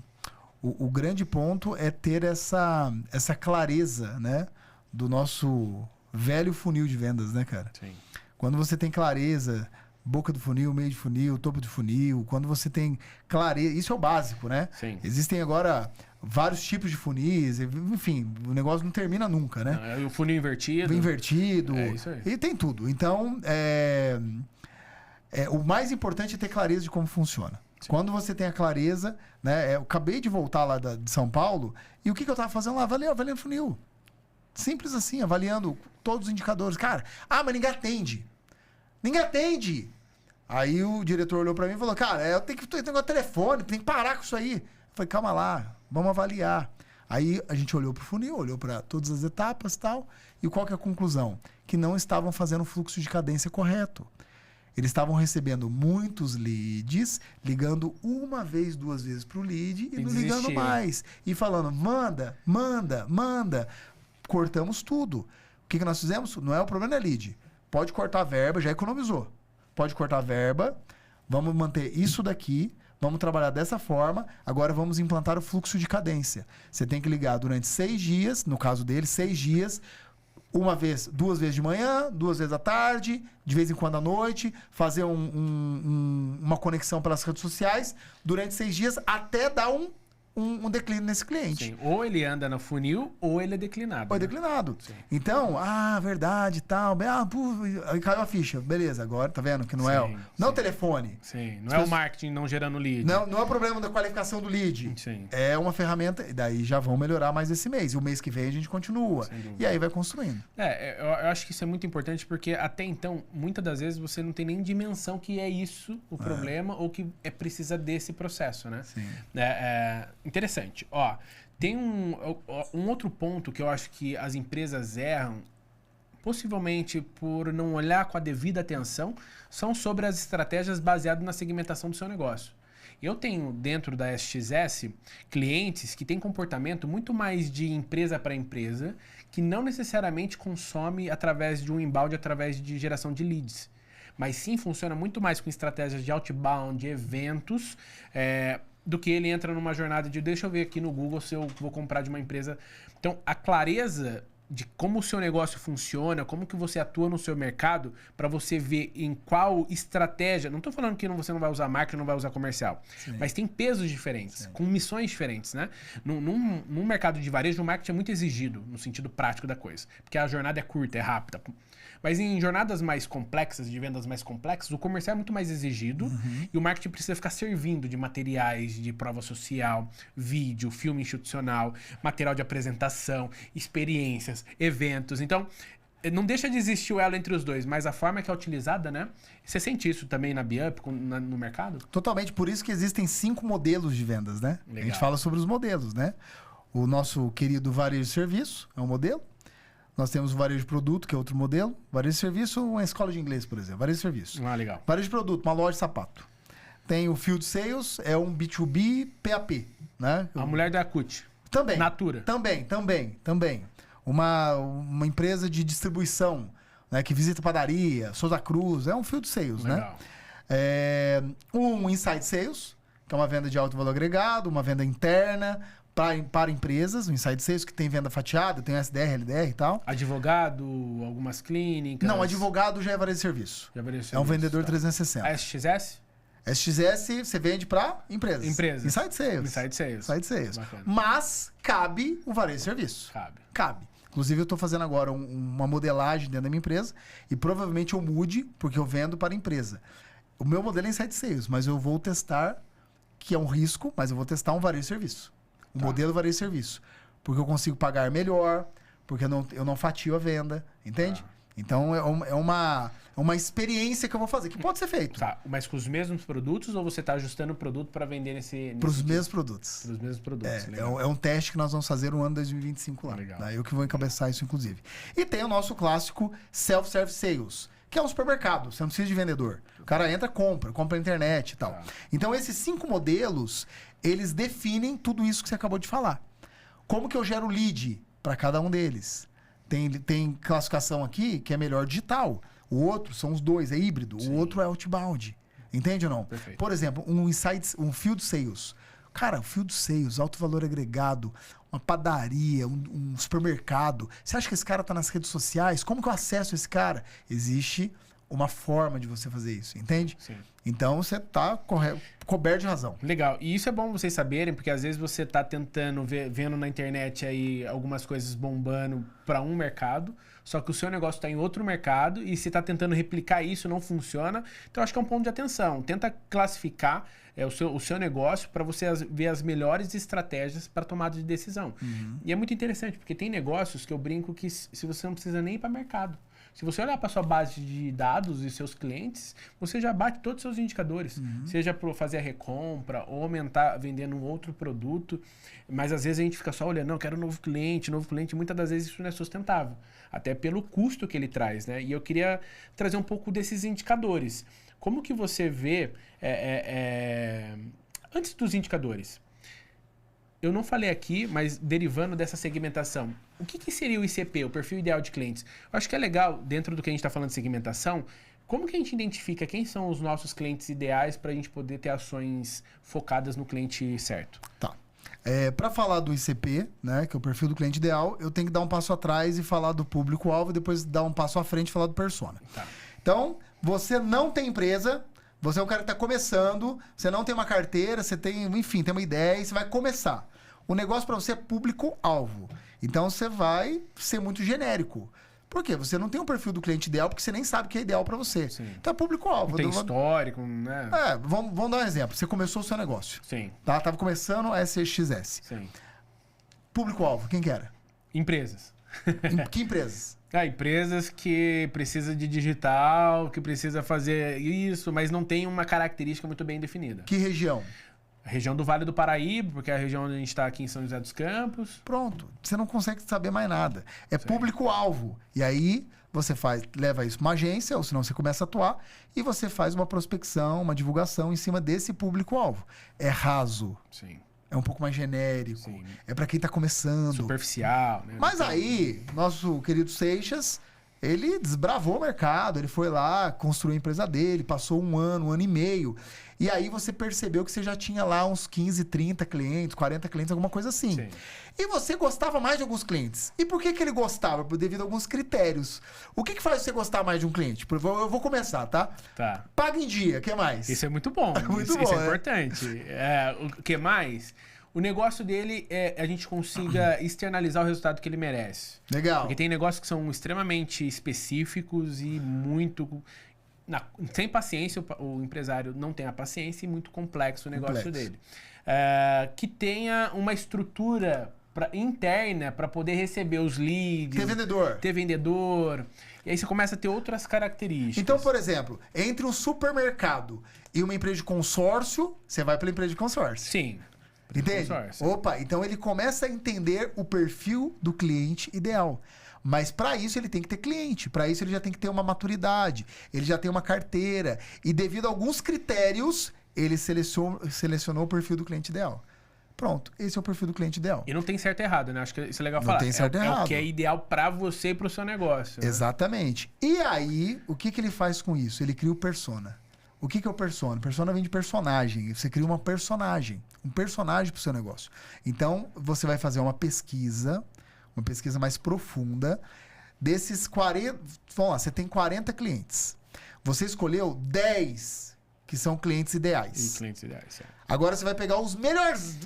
grande ponto é ter essa clareza, né? Do nosso velho funil de vendas, né, cara? Sim. Quando você tem clareza, boca do funil, meio de funil, topo de funil, quando você tem clareza... Isso é o básico, né? Sim. Existem agora... vários tipos de funis, enfim, o negócio não termina nunca, né? O funil invertido. Invertido. É isso aí. E tem tudo. Então, o mais importante é ter clareza de como funciona. Sim. Quando você tem a clareza, né? Eu acabei de voltar lá de São Paulo e o que eu estava fazendo lá? Avaliando funil. Simples assim, avaliando todos os indicadores. Cara, mas ninguém atende. Ninguém atende. Aí o diretor olhou para mim e falou, cara, eu tenho que ter negócio de telefone, tem que parar com isso aí. Eu falei, calma lá. Vamos avaliar. Aí a gente olhou para o funil, olhou para todas as etapas e tal. E qual que é a conclusão? Que não estavam fazendo o fluxo de cadência correto. Eles estavam recebendo muitos leads, ligando 1 vez, 2 vezes para o lead e não ligando mais. E falando, manda. Cortamos tudo. O que nós fizemos? Não é o problema, é lead. Pode cortar a verba, já economizou. Pode cortar a verba, vamos manter isso daqui. Vamos trabalhar dessa forma, agora vamos implantar o fluxo de cadência. Você tem que ligar durante 6 dias, no caso dele, 6 dias, duas vezes de manhã, 2 vezes à tarde, de vez em quando à noite, fazer uma conexão pelas redes sociais durante 6 dias até dar um declínio nesse cliente. Sim. Ou ele anda no funil, ou ele é declinado. Ou é declinado. Sim. Então, verdade e tal. Aí caiu a ficha. Beleza, agora tá vendo que não é o telefone. Sim, não é o marketing não gerando lead. Não é o problema da qualificação do lead. Sim. É uma ferramenta, e daí já vão melhorar mais esse mês. E o mês que vem a gente continua. E aí vai construindo. Eu acho que isso é muito importante porque até então, muitas das vezes você não tem nem dimensão que é isso o problema ou que precisa desse processo, né? Sim. Interessante. Ó, tem um outro ponto que eu acho que as empresas erram, possivelmente por não olhar com a devida atenção, são sobre as estratégias baseadas na segmentação do seu negócio. Eu tenho dentro da SXS clientes que têm comportamento muito mais de empresa para empresa, que não necessariamente consome através de um inbound, através de geração de leads. Mas sim funciona muito mais com estratégias de outbound, de eventos, do que ele entra numa jornada de deixa eu ver aqui no Google se eu vou comprar de uma empresa. Então, a clareza de como o seu negócio funciona, como que você atua no seu mercado, para você ver em qual estratégia... Não estou falando que você não vai usar marketing, não vai usar comercial, mas tem pesos diferentes, com missões diferentes, né? Num mercado de varejo, o marketing é muito exigido, no sentido prático da coisa, porque a jornada é curta, é rápida. Mas em jornadas mais complexas, de vendas mais complexas, o comercial é muito mais exigido e o marketing precisa ficar servindo de materiais de prova social, vídeo, filme institucional, material de apresentação, experiências, eventos. Então, não deixa de existir o elo entre os dois, mas a forma que é utilizada, né? Você sente isso também na Biup, no mercado? Totalmente. Por isso que existem 5 modelos de vendas, né? Legal. A gente fala sobre os modelos, né? O nosso querido varejo de serviço é um modelo. Nós temos o varejo de produto, que é outro modelo. Varejo de serviço, uma escola de inglês, por exemplo. Varejo de serviço. Legal. Varejo de produto, uma loja de sapato. Tem o Field Sales, é um B2B PAP, né? A mulher da Acut. Também. Natura. Também. Uma empresa de distribuição, né? Que visita padaria, Souza Cruz, é um Field Sales, Legal. né? Um Inside Sales, que é uma venda de alto valor agregado, uma venda interna, para empresas, o Inside Sales, que tem venda fatiada, tem o SDR, LDR e tal. Advogado, algumas clínicas... Não, advogado já é varejo de serviço. É um vendedor 360. A SXS? SXS você vende para empresas. Inside Sales. Bacana. Mas cabe o varejo de serviço. Cabe. Inclusive eu estou fazendo agora uma modelagem dentro da minha empresa e provavelmente eu mude, porque eu vendo para empresa. O meu modelo é Inside Sales, mas eu vou testar, que é um risco, mas eu vou testar um varejo de serviço. O modelo varejo de serviço. Porque eu consigo pagar melhor, porque eu não fatio a venda, entende? Então é uma experiência que eu vou fazer, que pode ser feito. Tá, mas com os mesmos produtos ou você está ajustando o produto para vender nesse Para os mesmos produtos. Para os mesmos produtos. É um teste que nós vamos fazer no ano 2025 lá. Legal. Eu que vou encabeçar isso, inclusive. E tem o nosso clássico Self-Service Sales, que é um supermercado, você não precisa de vendedor. O cara entra, compra na internet e tal. Então, esses 5 modelos, eles definem tudo isso que você acabou de falar. Como que eu gero lead para cada um deles? Tem classificação aqui que é melhor digital. O outro são os dois, é híbrido. Sim. O outro é outbound. Entende ou não? Perfeito. Por exemplo, um field sales. Cara, o field sales, alto valor agregado, uma padaria, um supermercado. Você acha que esse cara está nas redes sociais? Como que eu acesso esse cara? Existe uma forma de você fazer isso, entende? Sim. Então você está coberto de razão. Legal. E isso é bom vocês saberem, porque às vezes você está tentando, vendo na internet aí algumas coisas bombando para um mercado, só que o seu negócio está em outro mercado e você está tentando replicar isso, não funciona. Então acho que é um ponto de atenção. Tenta classificar o seu negócio para você ver as melhores estratégias para tomada de decisão. E é muito interessante, porque tem negócios que eu brinco que se você não precisa nem ir para mercado. Se você olhar para sua base de dados e seus clientes, você já bate todos os seus indicadores. Seja para fazer a recompra ou aumentar vendendo um outro produto. Mas às vezes a gente fica só olhando, não, quero um novo cliente. Muitas das vezes isso não é sustentável. Até pelo custo que ele traz, né? E eu queria trazer um pouco desses indicadores. Como que você vê... Antes dos indicadores... Eu não falei aqui, mas derivando dessa segmentação, o que seria o ICP, o perfil ideal de clientes? Eu acho que é legal, dentro do que a gente está falando de segmentação, como que a gente identifica quem são os nossos clientes ideais para a gente poder ter ações focadas no cliente certo? Tá. Para falar do ICP, né, que é o perfil do cliente ideal, eu tenho que dar um passo atrás e falar do público-alvo e depois dar um passo à frente e falar do persona. Tá. Então, você não tem empresa, você é um cara que está começando, você não tem uma carteira, você tem, enfim, tem uma ideia e você vai começar. O negócio para você é público-alvo. Então, você vai ser muito genérico. Por quê? Você não tem um perfil do cliente ideal porque você nem sabe o que é ideal para você. Sim. Então, é público-alvo. Tem histórico, né? Vamos dar um exemplo. Você começou o seu negócio. Sim. Tá? Tava começando a SXS. Sim. Público-alvo, quem que era? Empresas. Que empresas? Empresas que precisa de digital, que precisa fazer isso, mas não tem uma característica muito bem definida. Que região? A região do Vale do Paraíba, porque é a região onde a gente está aqui em São José dos Campos. Pronto. Você não consegue saber mais nada. É público-alvo. E aí você leva isso para uma agência, ou senão você começa a atuar, e você faz uma prospecção, uma divulgação em cima desse público-alvo. É raso. Sim. É um pouco mais genérico. Sim. É para quem está começando. Superficial, né? Mas aí, nosso querido Seixas, ele desbravou o mercado, ele foi lá, construiu a empresa dele, passou um ano e meio. E aí você percebeu que você já tinha lá uns 15, 30 clientes, 40 clientes, alguma coisa assim. Sim. E você gostava mais de alguns clientes. E por que ele gostava? Devido a alguns critérios. O que faz você gostar mais de um cliente? Eu vou começar, tá? Tá. Paga em dia, o que mais? Isso é muito bom. Muito Isso bom, é importante. O que mais? O negócio dele é a gente consiga externalizar o resultado que ele merece. Legal. Porque tem negócios que são extremamente específicos e muito... sem paciência, o empresário não tem a paciência e muito complexo o negócio dele. Que tenha uma estrutura interna para poder receber os leads. Ter vendedor. E aí você começa a ter outras características. Então, por exemplo, entre um supermercado e uma empresa de consórcio, você vai pela empresa de consórcio. Sim. Entende? Consórcio. Opa, então ele começa a entender o perfil do cliente ideal. Mas para isso ele tem que ter cliente, para isso ele já tem que ter uma maturidade, ele já tem uma carteira. E devido a alguns critérios, ele selecionou o perfil do cliente ideal. Pronto, esse é o perfil do cliente ideal. E não tem certo e errado, né? Acho que isso é legal falar. Não tem certo e errado. É o que é ideal para você e para o seu negócio. Né? Exatamente. E aí, o que ele faz com isso? Ele cria o persona. O que é o persona? Persona vem de personagem. Você cria uma personagem. Um personagem para o seu negócio. Então, você vai fazer uma pesquisa mais profunda. Desses 40... Vamos lá, você tem 40 clientes. Você escolheu 10 que são clientes ideais. E clientes ideais, é. Agora você vai pegar os melhores.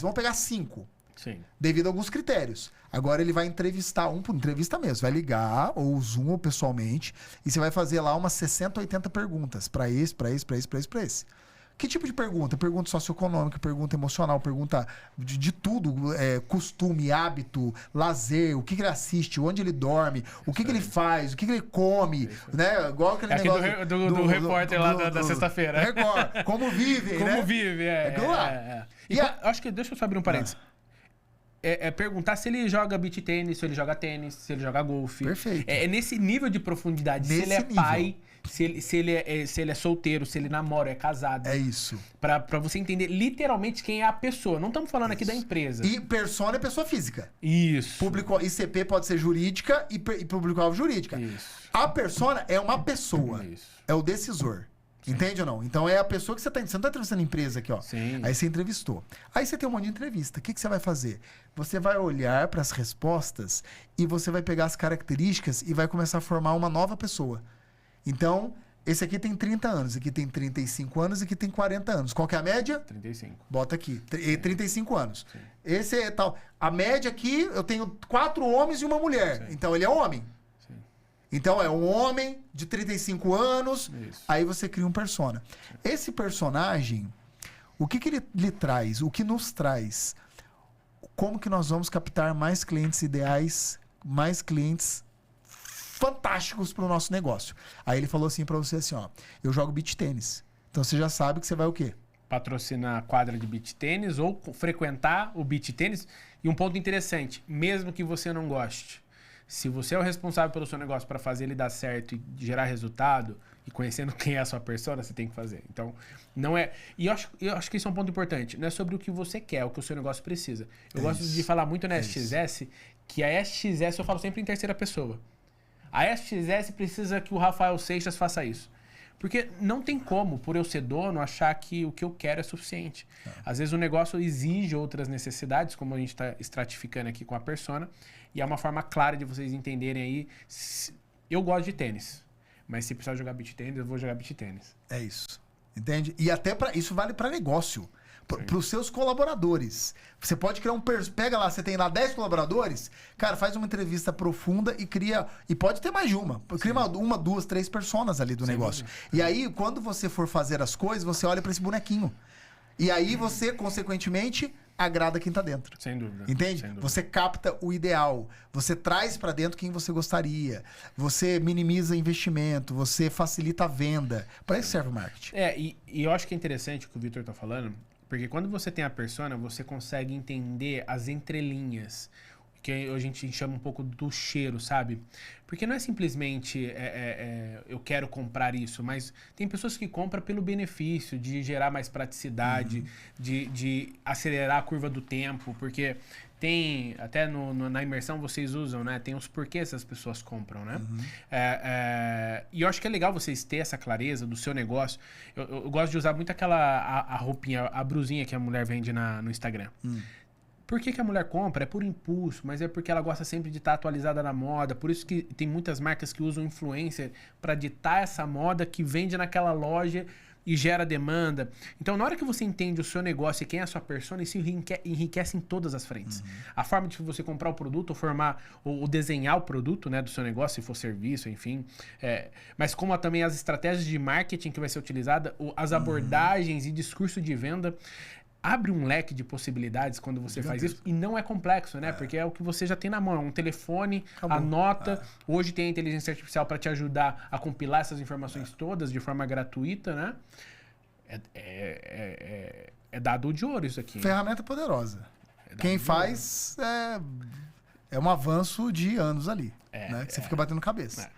Vamos pegar 5. Sim. Devido a alguns critérios. Agora ele vai entrevistar, por entrevista mesmo. Vai ligar, ou Zoom, ou pessoalmente. E você vai fazer lá umas 60, 80 perguntas. Para esse. Que tipo de pergunta? Pergunta socioeconômica, pergunta emocional, pergunta de tudo. Costume, hábito, lazer, o que ele assiste, onde ele dorme, o que ele faz, o que ele come. Né? Igual aquele negócio... do repórter lá da sexta-feira. Record. Como vivem, né? Como vive, Acho que... Deixa eu só abrir um parênteses. Perguntar se ele joga beach tênis, se ele joga tênis, se ele joga golfe. Perfeito. É nesse nível de profundidade. Se ele é pai, se ele é solteiro, se ele namora, é casado. É isso. Pra você entender literalmente quem é a pessoa. Não estamos falando aqui da empresa. E persona é pessoa física. Isso. Público ICP pode ser jurídica e público-alvo jurídica. Isso. A persona é uma pessoa. Isso. É o decisor. Sim. Entende ou não? Então é a pessoa que você não está entrevistando a empresa aqui, ó. Sim. Aí você entrevistou. Aí você tem um monte de entrevista. O que você vai fazer? Você vai olhar para as respostas e você vai pegar as características e vai começar a formar uma nova pessoa. Então, esse aqui tem 30 anos, esse aqui tem 35 anos e aqui tem 40 anos. Qual que é a média? 35. Bota aqui. 35 anos. Sim. Esse é tal. A média aqui, eu tenho 4 homens e uma mulher. Sim. Então ele é homem. Então, é um homem de 35 anos, isso. Aí você cria um persona. Esse personagem, o que ele lhe traz? O que nos traz? Como que nós vamos captar mais clientes ideais, mais clientes fantásticos para o nosso negócio? Aí ele falou assim para você assim, ó, eu jogo beach tênis. Então, você já sabe que você vai o quê? Patrocinar a quadra de beach tênis ou frequentar o beach tênis. E um ponto interessante, mesmo que você não goste, se você é o responsável pelo seu negócio para fazer ele dar certo e gerar resultado, e conhecendo quem é a sua persona, você tem que fazer. Então, não é... E eu acho que isso é um ponto importante. Não é sobre o que você quer, é o que o seu negócio precisa. Eu gosto de falar muito na SXS, que a SXS eu falo sempre em terceira pessoa. A SXS precisa que o Rafael Seixas faça isso. Porque não tem como, por eu ser dono, achar que o que eu quero é suficiente. Às vezes o negócio exige outras necessidades, como a gente está estratificando aqui com a persona, e é uma forma clara de vocês entenderem aí. Eu gosto de tênis, mas se precisar jogar beach tênis, eu vou jogar beach tênis. É isso. Entende? E até isso vale para negócio. Para os seus colaboradores. Você pode criar pega lá, você tem lá 10 colaboradores, cara, faz uma entrevista profunda e cria. E pode ter mais de uma. Cria uma, duas, 3 personas ali do negócio. E aí, quando você for fazer as coisas, você olha para esse bonequinho. E aí você, consequentemente, agrada quem tá dentro. Sem dúvida. Entende? Sem dúvida. Você capta o ideal. Você traz para dentro quem você gostaria. Você minimiza investimento. Você facilita a venda. Para isso serve o marketing. E eu acho que é interessante o que o Vitor tá falando. Porque quando você tem a persona, você consegue entender as entrelinhas, que a gente chama um pouco do cheiro, sabe? Porque não é simplesmente eu quero comprar isso, mas tem pessoas que compram pelo benefício de gerar mais praticidade, de acelerar a curva do tempo, porque tem, até na imersão vocês usam, né? Tem os porquês as pessoas compram, né? E eu acho que é legal vocês terem essa clareza do seu negócio. Eu gosto de usar muito a roupinha, a brusinha que a mulher vende no Instagram. Por que a mulher compra? É por impulso, mas é porque ela gosta sempre de estar atualizada na moda. Por isso que tem muitas marcas que usam influencer para ditar essa moda que vende naquela loja e gera demanda. Então, na hora que você entende o seu negócio e quem é a sua persona, isso enriquece em todas as frentes. A forma de você comprar o produto, ou desenhar o produto, né, do seu negócio, se for serviço, enfim. Mas como também as estratégias de marketing que vai ser utilizada, as abordagens e discurso de venda. Abre um leque de possibilidades quando você faz isso. E não é complexo, né? Porque é o que você já tem na mão. Um telefone, anota. Hoje tem a inteligência artificial para te ajudar a compilar essas informações todas de forma gratuita, né? É dado de ouro isso aqui. Ferramenta poderosa. Quem faz é um avanço de anos ali. Né? Que você fica batendo cabeça.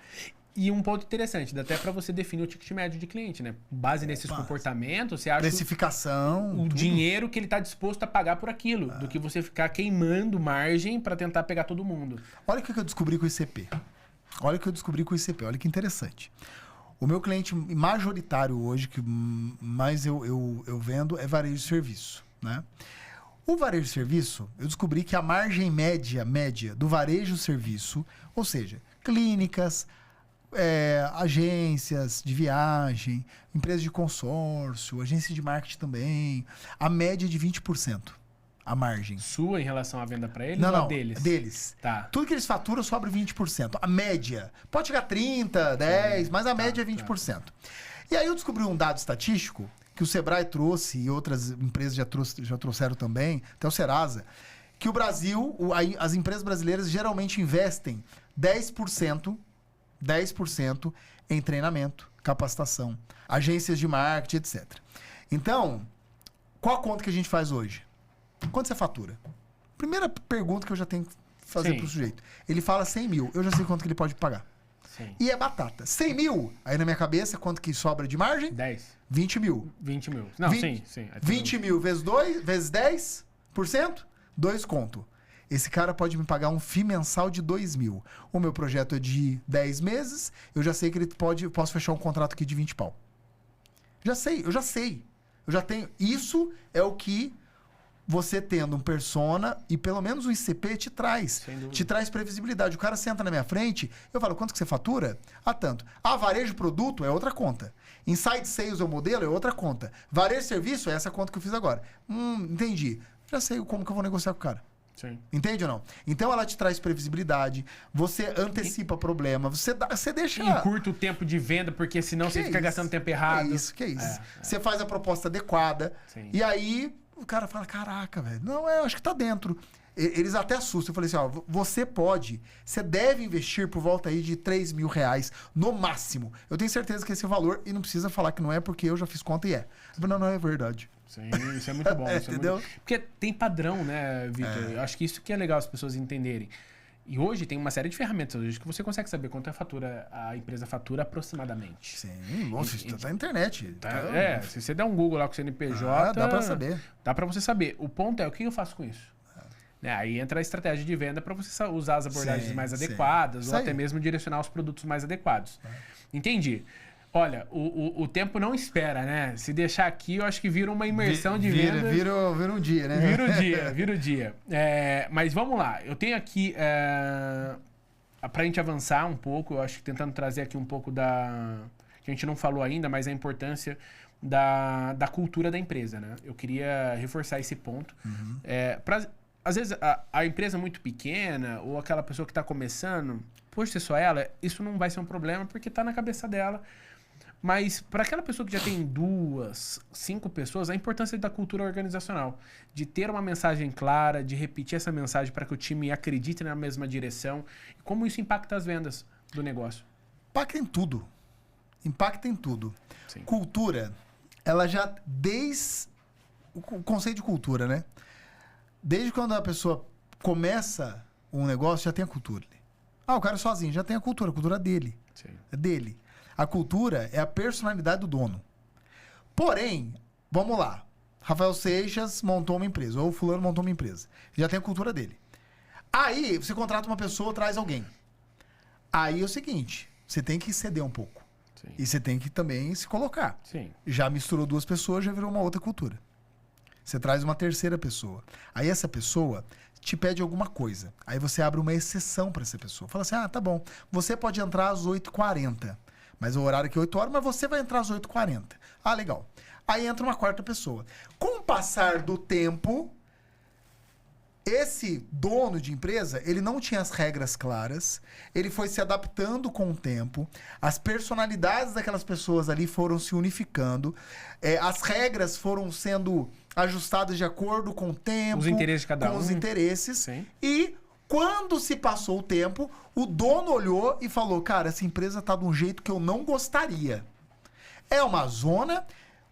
E um ponto interessante, dá até para você definir o ticket médio de cliente, né? Base nesses comportamentos, você acha precificação, o dinheiro que ele está disposto a pagar por aquilo, do que você ficar queimando margem para tentar pegar todo mundo. Olha o que eu descobri com o ICP. Olha que interessante. O meu cliente majoritário hoje, que mais eu vendo, é varejo de serviço, né? O varejo de serviço, eu descobri que a margem média do varejo de serviço, ou seja, clínicas, agências de viagem, empresas de consórcio, agências de marketing também, a média é de 20%. A margem. Sua em relação à venda para eles não, ou deles? Deles. Tá. Tudo que eles faturam sobre 20%. A média. Pode chegar a 30%, 10%, mas a média é 20%. E aí eu descobri um dado estatístico que o Sebrae trouxe e outras empresas já trouxeram também, até o Serasa, que o Brasil, as empresas brasileiras geralmente investem 10% em treinamento, capacitação, agências de marketing, etc. Então, qual a conta que a gente faz hoje? Quanto você fatura? Primeira pergunta que eu já tenho que fazer para o sujeito. Ele fala 100 mil, eu já sei quanto que ele pode pagar. Sim. E é batata. 100 mil, aí na minha cabeça, quanto que sobra de margem? 10. 20 mil. 20 mil. Não, 20, sim. 20 mil vezes 10%, 2 conto. Esse cara pode me pagar um FII mensal de 2 mil. O meu projeto é de 10 meses, eu já sei que posso fechar um contrato aqui de 20 pau. Eu já sei. Eu já tenho. Isso é o que você tendo um persona e pelo menos o ICP te traz. Te traz previsibilidade. O cara senta na minha frente, eu falo, quanto que você fatura? Tanto. Varejo produto é outra conta. Inside Sales é o modelo, é outra conta. Varejo serviço é essa conta que eu fiz agora. Entendi. Já sei como que eu vou negociar com o cara. Sim. Entende ou não? Então ela te traz previsibilidade, você antecipa problema, você deixa... Encurta o tempo de venda, porque senão você fica gastando tempo errado. Que isso. Você faz a proposta adequada. Sim. E aí o cara fala, caraca, velho, não, eu acho que tá dentro. Eles até assustam. Eu falei assim, você deve investir por volta aí de 3 mil reais no máximo. Eu tenho certeza que esse é o valor e não precisa falar que não é porque eu já fiz conta e é. Eu falei, não, é verdade. Sim, isso é muito bom. Entendeu? Porque tem padrão, né, Vitor? Eu acho que isso que é legal as pessoas entenderem. E hoje tem uma série de ferramentas hoje que você consegue saber quanto a empresa fatura aproximadamente. Sim, bom, isso tá na internet. Se você der um Google lá com o CNPJ... dá pra saber. Dá pra você saber. O ponto é, o que eu faço com isso? Aí entra a estratégia de venda para você usar as abordagens mais adequadas ou até mesmo direcionar os produtos mais adequados. Entendi. Olha, o tempo não espera, né? Se deixar aqui, eu acho que vira uma imersão de vendas. Vira um dia, né? Vira o dia. Mas vamos lá. Eu tenho aqui, pra gente avançar um pouco, eu acho que tentando trazer aqui um pouco que a gente não falou ainda, mas a importância da cultura da empresa, né? Eu queria reforçar esse ponto. Uhum. Às vezes, a empresa muito pequena, ou aquela pessoa que está começando, por ser só ela, isso não vai ser um problema, porque está na cabeça dela. Mas para aquela pessoa que já tem 2, 5 pessoas, a importância da cultura organizacional, de ter uma mensagem clara, de repetir essa mensagem para que o time acredite na mesma direção, e como isso impacta as vendas do negócio. Impacta em tudo. Sim. Cultura, ela já o conceito de cultura, né? Desde quando a pessoa começa um negócio, já tem a cultura. O cara é sozinho, já tem a cultura dele. Sim. É dele. A cultura é a personalidade do dono. Porém, vamos lá. Rafael Seixas montou uma empresa, ou o fulano montou uma empresa. Já tem a cultura dele. Aí, você contrata uma pessoa, traz alguém. Aí é o seguinte, você tem que ceder um pouco. Sim. E você tem que também se colocar. Sim. Já misturou 2 pessoas, já virou uma outra cultura. Você traz uma terceira pessoa. Aí essa pessoa te pede alguma coisa. Aí você abre uma exceção para essa pessoa. Fala assim, tá bom, você pode entrar às 8h40. Mas o horário aqui é 8 horas, mas você vai entrar às 8h40. Legal. Aí entra uma quarta pessoa. Com o passar do tempo, esse dono de empresa, ele não tinha as regras claras, ele foi se adaptando com o tempo, as personalidades daquelas pessoas ali foram se unificando, as regras foram sendo ajustadas de acordo com o tempo, os interesses de cada um. Com os interesses. Sim. E quando se passou o tempo, o dono olhou e falou, cara, essa empresa tá de um jeito que eu não gostaria. É uma zona,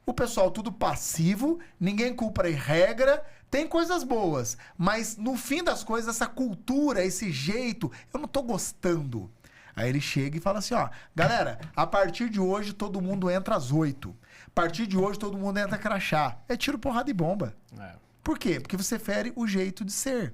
o pessoal tudo passivo, ninguém cumpre regra, tem coisas boas, mas no fim das coisas, essa cultura, esse jeito, eu não tô gostando. Aí ele chega e fala assim, galera, a partir de hoje todo mundo entra às 8. A partir de hoje todo mundo entra crachá. É tiro, porrada e bomba. Por quê? Porque você fere o jeito de ser.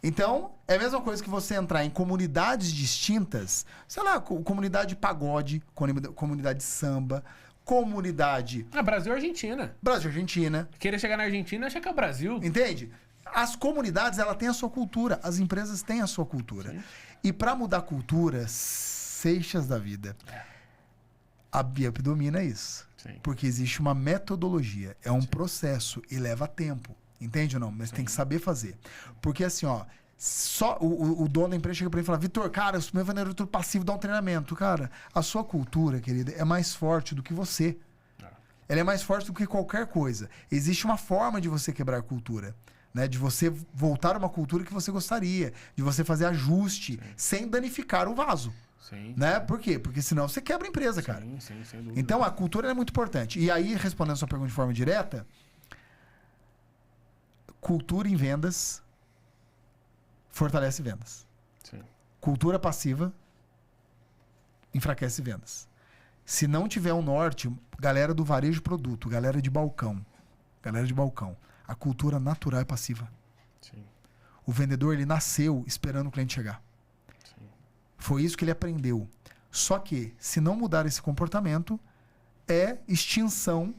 Então, é a mesma coisa que você entrar em comunidades distintas, sei lá, comunidade de pagode, comunidade de samba, comunidade... Brasil e Argentina. Brasil e Argentina. Querer chegar na Argentina, acha que é o Brasil. Entende? As comunidades, ela tem a sua cultura, as empresas têm a sua cultura. Sim. E para mudar cultura, Seixas da vida, a BIAP domina isso. Sim. Porque existe uma metodologia, é um processo e leva tempo. Entende ou não? Mas tem que saber fazer. Porque assim, só o dono da empresa chega pra ele e fala, Vitor, cara, o meu vendedor tudo passivo dá um treinamento. Cara, a sua cultura, querida, é mais forte do que você. Ela é mais forte do que qualquer coisa. Existe uma forma de você quebrar a cultura. Né? De você voltar a uma cultura que você gostaria. De você fazer ajuste sem danificar o vaso. Sim. Né? Por quê? Porque senão você quebra a empresa, cara. Sim, sem dúvida. Então a cultura é muito importante. E aí, respondendo a sua pergunta de forma direta, cultura em vendas fortalece vendas. Sim. Cultura passiva enfraquece vendas. Se não tiver um norte, galera do varejo produto, galera de balcão, a cultura natural é passiva. Sim. O vendedor, ele nasceu esperando o cliente chegar. Sim. Foi isso que ele aprendeu. Só que, se não mudar esse comportamento, é extinção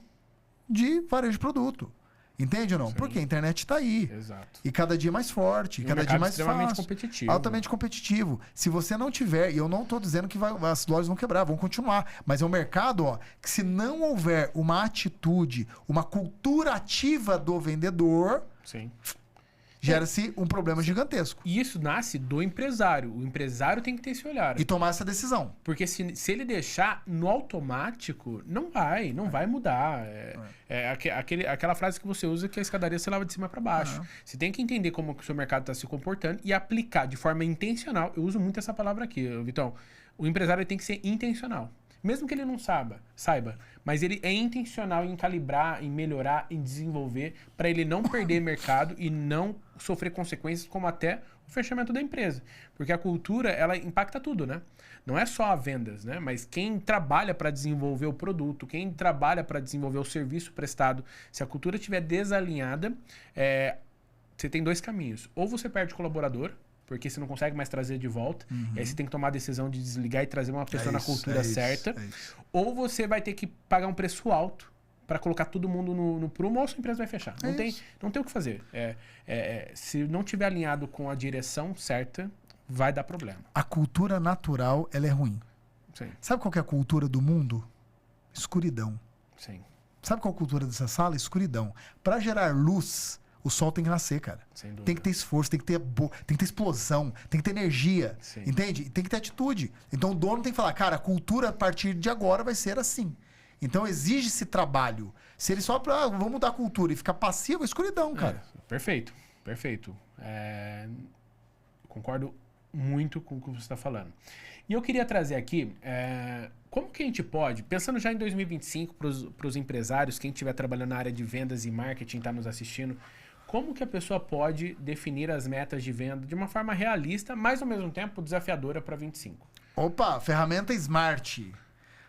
de varejo produto. Entende ou não? Sim. Porque a internet está aí. Exato. E cada dia mais forte, E cada dia mais extremamente fácil. competitivo. Altamente competitivo. Se você não tiver, e eu não estou dizendo que as lojas vão quebrar, vão continuar. Mas é um mercado, que se não houver uma atitude, uma cultura ativa do vendedor, Sim. gera-se um problema gigantesco. E isso nasce do empresário. O empresário tem que ter esse olhar. E tomar essa decisão. Porque se ele deixar no automático, não vai mudar. Aquela frase que você usa que a escadaria se lava de cima para baixo. Você tem que entender como que o seu mercado está se comportando e aplicar de forma intencional. Eu uso muito essa palavra aqui, Vitão. O empresário tem que ser intencional. Mesmo que ele não saiba, mas ele é intencional em calibrar, em melhorar, em desenvolver, para ele não perder mercado e não sofrer consequências como até o fechamento da empresa. Porque a cultura, ela impacta tudo, né? Não é só a vendas, né? Mas quem trabalha para desenvolver o produto, quem trabalha para desenvolver o serviço prestado, se a cultura estiver desalinhada, você tem 2 caminhos. Ou você perde colaborador, porque você não consegue mais trazer de volta. E aí você tem que tomar a decisão de desligar e trazer uma pessoa na cultura certa. Ou você vai ter que pagar um preço alto para colocar todo mundo no prumo, ou a sua empresa vai fechar. Não tem o que fazer. Se não tiver alinhado com a direção certa, vai dar problema. A cultura natural, ela é ruim. Sim. Sabe qual que é a cultura do mundo? Escuridão. Sim. Sabe qual é a cultura dessa sala? Escuridão. Para gerar luz, o sol tem que nascer, cara. Sem dúvida. Tem que ter esforço, tem que ter explosão, tem que ter energia. Sim. Entende? E tem que ter atitude. Então o dono tem que falar, cara, a cultura a partir de agora vai ser assim. Então exige esse trabalho. Se ele só vamos mudar a cultura e ficar passivo, é escuridão, cara. Perfeito. Concordo muito com o que você está falando. E eu queria trazer aqui, como que a gente pode, pensando já em 2025, para os empresários, quem estiver trabalhando na área de vendas e marketing, está nos assistindo, como que a pessoa pode definir as metas de venda de uma forma realista, mas ao mesmo tempo desafiadora para 25? Opa, ferramenta Smart.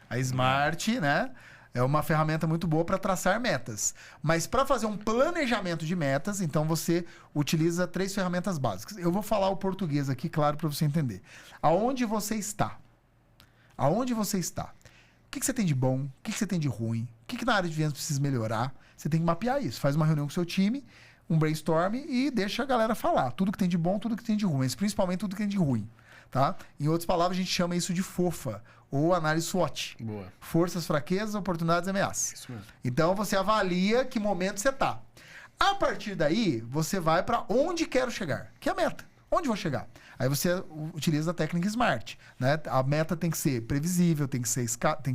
A Smart, né, é uma ferramenta muito boa para traçar metas. Mas para fazer um planejamento de metas, então você utiliza 3 ferramentas básicas. Eu vou falar o português aqui, claro, para você entender. Aonde você está? Aonde você está? O que você tem de bom? O que você tem de ruim? O que na área de vendas precisa melhorar? Você tem que mapear isso. Faz uma reunião com o seu time, um brainstorm e deixa a galera falar. Tudo que tem de bom, tudo que tem de ruim. Mas principalmente tudo que tem de ruim. Tá? Em outras palavras, a gente chama isso de FOFA, ou análise SWOT. Boa. Forças, fraquezas, oportunidades e ameaças. Isso mesmo. Então, você avalia que momento você está. A partir daí, você vai para onde quero chegar, que é a meta. Onde vou chegar? Aí você utiliza a técnica SMART. Né? A meta tem que ser previsível, tem que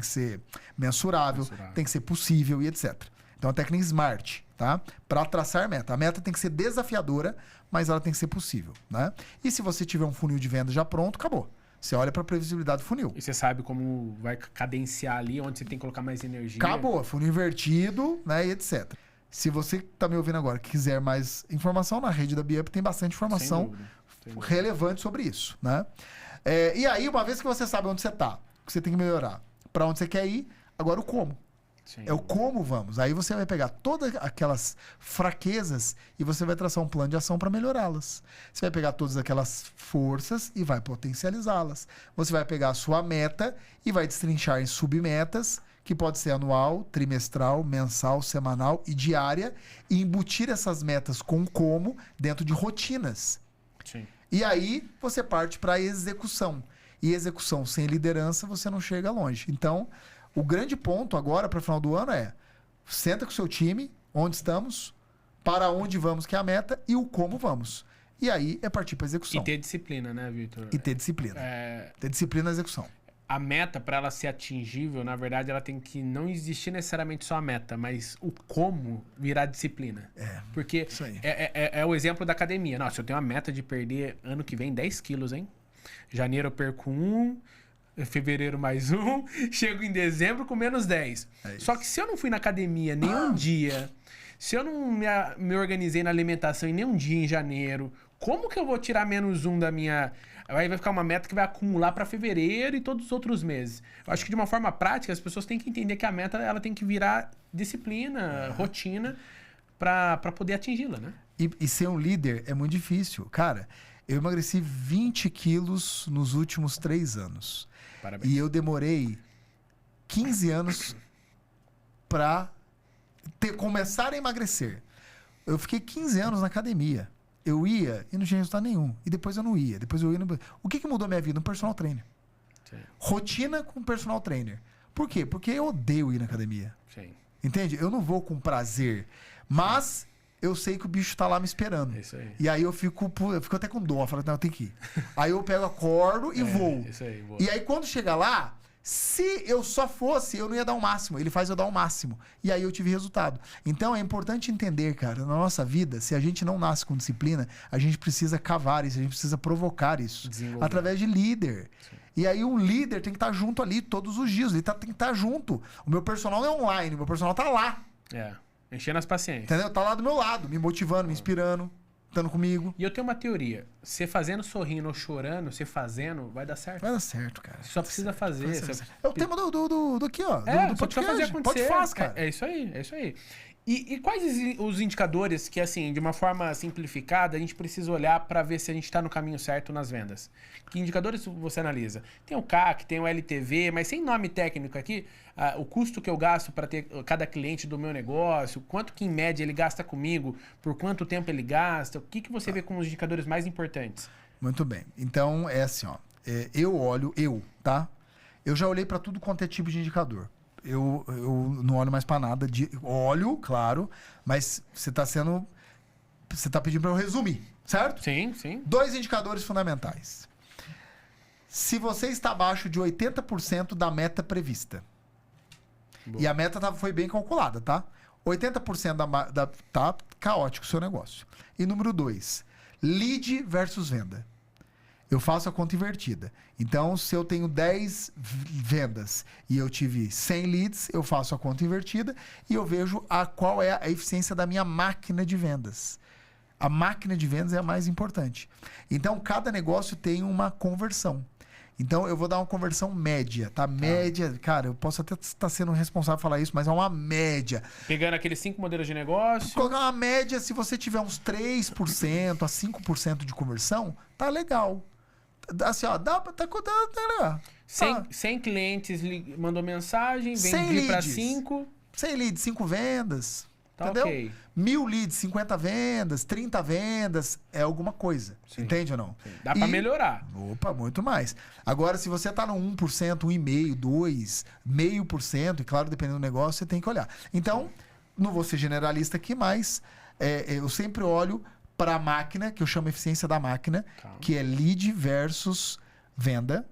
ser mensurável, tem que ser possível e etc. Então, a técnica SMART, tá? Para traçar meta. A meta tem que ser desafiadora, mas ela tem que ser possível, né? E se você tiver um funil de venda já pronto, acabou. Você olha para a previsibilidade do funil. E você sabe como vai cadenciar ali, onde você tem que colocar mais energia. Acabou. Funil invertido, né? E etc. Se você está me ouvindo agora quiser mais informação, na rede da BeUp tem bastante informação relevante sobre isso, né? E aí, uma vez que você sabe onde você está, que você tem que melhorar, para onde você quer ir, agora o como. Sim. É o como vamos. Aí você vai pegar todas aquelas fraquezas e você vai traçar um plano de ação para melhorá-las. Você vai pegar todas aquelas forças e vai potencializá-las. Você vai pegar a sua meta e vai destrinchar em submetas, que pode ser anual, trimestral, mensal, semanal e diária, e embutir essas metas com como dentro de rotinas. Sim. E aí você parte para a execução. E execução sem liderança, você não chega longe. Então, o grande ponto agora para o final do ano é: senta com o seu time, onde estamos, para onde vamos, que é a meta, e o como vamos. E aí é partir para a execução. E ter disciplina, né, Vitor? E ter disciplina. Ter disciplina na execução. A meta, para ela ser atingível, na verdade, ela tem que não existir necessariamente só a meta, mas o como virar disciplina. Porque isso aí. É o exemplo da academia. Nossa, eu tenho uma meta de perder ano que vem 10 quilos, hein? Janeiro eu perco 1, fevereiro mais 1, chego em dezembro com menos 10. Só que se eu não fui na academia nenhum dia, se eu não me organizei na alimentação em nenhum dia em janeiro, como que eu vou tirar menos 1 da minha... Aí vai ficar uma meta que vai acumular para fevereiro e todos os outros meses. Eu acho que de uma forma prática, as pessoas têm que entender que a meta ela tem que virar disciplina, rotina, para poder atingi-la, né? E ser um líder é muito difícil. Cara, eu emagreci 20 quilos nos últimos 3 anos. Parabéns. E eu demorei 15 anos para começar a emagrecer. Eu fiquei 15 anos na academia. Eu ia e não tinha resultado nenhum. E depois eu não ia. Depois eu ia. O que mudou a minha vida? Um personal trainer. Sim. Rotina com personal trainer. Por quê? Porque eu odeio ir na academia. Sim. Entende? Eu não vou com prazer. Mas eu sei que o bicho tá lá me esperando. É isso aí. E aí eu fico até com dó. Eu falo, não, eu tenho que ir. Aí eu pego, acordo e vou. Isso aí, boa. E aí quando chega lá, se eu só fosse, eu não ia dar o máximo. Ele faz eu dar o máximo. E aí eu tive resultado. Então é importante entender, cara, na nossa vida, se a gente não nasce com disciplina, a gente precisa cavar isso, a gente precisa provocar isso. Através de líder. Sim. E aí um líder tem que estar junto ali todos os dias. Ele tem que estar junto. O meu personal não é online, o meu personal tá lá. Enchendo as paciências. Entendeu? Tá lá do meu lado, me motivando, me inspirando, estando comigo. E eu tenho uma teoria. Você fazendo, sorrindo ou chorando, você fazendo, vai dar certo. Vai dar certo, cara. Você só precisa fazer. É o tema do aqui, ó. Do pode fazer acontecer. Pode fazer, cara. É isso aí, é isso aí. E quais os indicadores que, assim, de uma forma simplificada, a gente precisa olhar para ver se a gente está no caminho certo nas vendas? Que indicadores você analisa? Tem o CAC, tem o LTV, mas sem nome técnico aqui, o custo que eu gasto para ter cada cliente do meu negócio, quanto que em média ele gasta comigo, por quanto tempo ele gasta, o que você vê como os indicadores mais importantes? Muito bem. Então, é assim, ó. Tá? Eu já olhei para tudo quanto é tipo de indicador. Eu não olho mais para nada. Olho, claro, mas você tá pedindo para eu resumir, certo? Sim, sim. 2 indicadores fundamentais. Se você está abaixo de 80% da meta prevista, boa, e a meta foi bem calculada, tá? 80% tá caótico o seu negócio. E número 2, lead versus venda. Eu faço a conta invertida. Então, se eu tenho 10 vendas e eu tive 100 leads, eu faço a conta invertida e eu vejo qual é a eficiência da minha máquina de vendas. A máquina de vendas é a mais importante. Então, cada negócio tem uma conversão. Então, eu vou dar uma conversão média, tá? Média, cara, eu posso até estar sendo responsável por falar isso, mas é uma média. Pegando aqueles 5 modelos de negócio. Colocar uma média, se você tiver uns 3% a 5% de conversão, tá legal. Assim, ó, tá legal. 100 clientes mandou mensagem, vendi para 5. 100 leads, 5 vendas. Tá, entendeu? ok. 1000 leads, 50 vendas, 30 vendas, é alguma coisa. Sim. Entende ou não? Sim. Dá para melhorar. Opa, muito mais. Agora, se você tá no 1%, 1,5%, 2%, 0,5%, e claro, dependendo do negócio, você tem que olhar. Então, não vou ser generalista aqui, mas eu sempre olho para a máquina, que eu chamo eficiência da máquina, que é lead versus venda.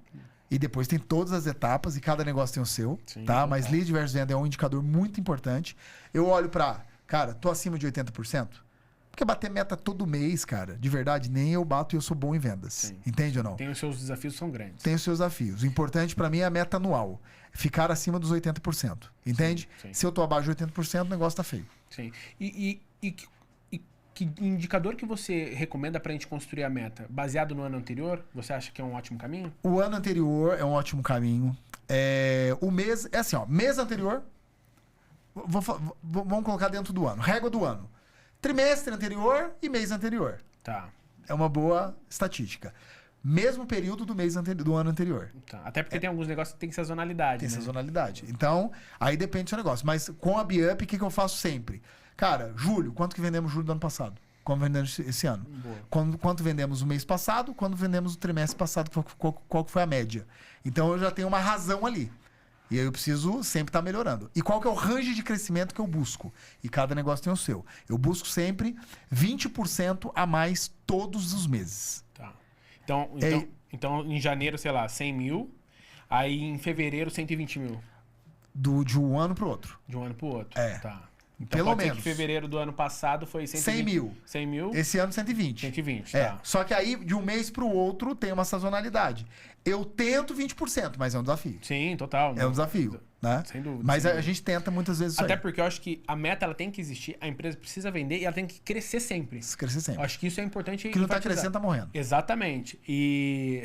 E depois tem todas as etapas e cada negócio tem o seu, sim, tá? Mas lead versus venda é um indicador muito importante. Eu olho para, cara, tô acima de 80%. Porque bater meta todo mês, cara, de verdade, nem eu bato e eu sou bom em vendas. Sim. Entende ou não? Tem os seus desafios, são grandes. Tem os seus desafios. O importante para mim é a meta anual. Ficar acima dos 80%. Entende? Sim, sim. Se eu tô abaixo de 80%, o negócio tá feio. Sim. E que indicador que você recomenda para a gente construir a meta? Baseado no ano anterior, você acha que é um ótimo caminho? O ano anterior é um ótimo caminho. O mês... É assim, ó. Mês anterior... Vamos colocar dentro do ano. Régua do ano. Trimestre anterior e mês anterior. Tá. É uma boa estatística. Mesmo período do ano anterior. Tá. Até porque tem alguns negócios que tem sazonalidade. Tem sazonalidade. Então, aí depende do seu negócio. Mas com a BUP, o que eu faço sempre? Cara, julho, quanto que vendemos julho do ano passado? Quanto vendemos esse ano? Quanto vendemos o mês passado? Quanto vendemos o trimestre passado? Qual que foi a média? Então, eu já tenho uma razão ali. E aí eu preciso sempre estar melhorando. E qual que é o range de crescimento que eu busco? E cada negócio tem o seu. Eu busco sempre 20% a mais todos os meses. Tá. Então, em janeiro, sei lá, 100 mil. Aí, em fevereiro, 120 mil. De um ano para o outro. De um ano para o outro. Tá. Então, pelo menos. Que fevereiro do ano passado foi 100 mil. 100 mil. Esse ano, 120. 120, tá. Só que aí, de um mês para o outro, tem uma sazonalidade. Eu tento 20%, mas é um desafio. Sim, total. É um desafio, né? Sem dúvida. Mas a gente tenta muitas vezes isso Até porque eu acho que a meta ela tem que existir, a empresa precisa vender e ela tem que crescer sempre. Crescer sempre. Eu acho que isso é importante. Que não tá crescendo, tá morrendo. Exatamente. E...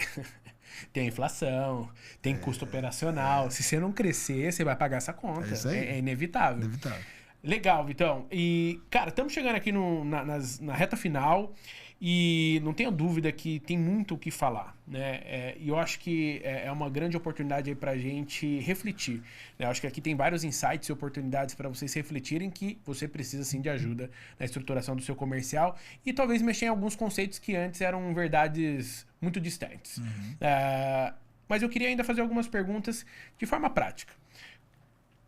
tem inflação, tem custo operacional. Se você não crescer, você vai pagar essa conta. É isso aí. É inevitável. Inevitável. Legal, Vitão. E, cara, estamos chegando aqui na reta final e não tenho dúvida que tem muito o que falar, né? E eu acho que é uma grande oportunidade aí pra gente refletir, né? Eu acho que aqui tem vários insights e oportunidades para vocês refletirem que você precisa, sim, de ajuda na estruturação do seu comercial e talvez mexer em alguns conceitos que antes eram verdades muito distantes. Mas eu queria ainda fazer algumas perguntas de forma prática.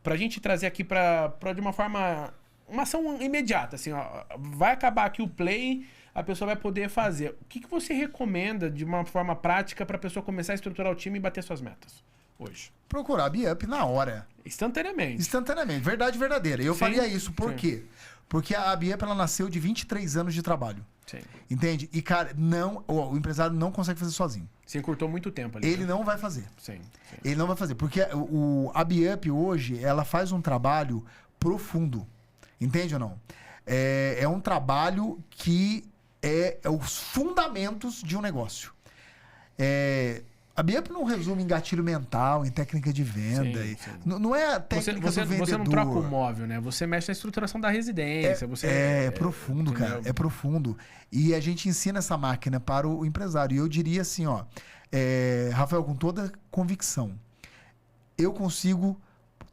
Pra gente trazer aqui de uma forma... Uma ação imediata, assim, ó. Vai acabar aqui o play, a pessoa vai poder fazer. O que você recomenda de uma forma prática pra pessoa começar a estruturar o time e bater suas metas hoje? Procurar a BUP na hora. Instantaneamente. Instantaneamente. Verdade verdadeira. E eu faria isso. Por quê? Porque a BUP, ela nasceu de 23 anos de trabalho. Sim. Entende? E, cara, o empresário não consegue fazer sozinho. Você encurtou muito tempo ali. Ele não vai fazer. Sim. Ele não vai fazer. Porque a BUP hoje, ela faz um trabalho profundo. Entende ou não? É um trabalho que é os fundamentos de um negócio. A BIUP não resume em gatilho mental, em técnica de venda. Sim, sim. Não é a técnica do vendedor. Você não troca o móvel, né? Você mexe na estruturação da residência. É profundo, cara. É profundo. E a gente ensina essa máquina para o empresário. E eu diria assim, ó... Rafael, com toda convicção, eu consigo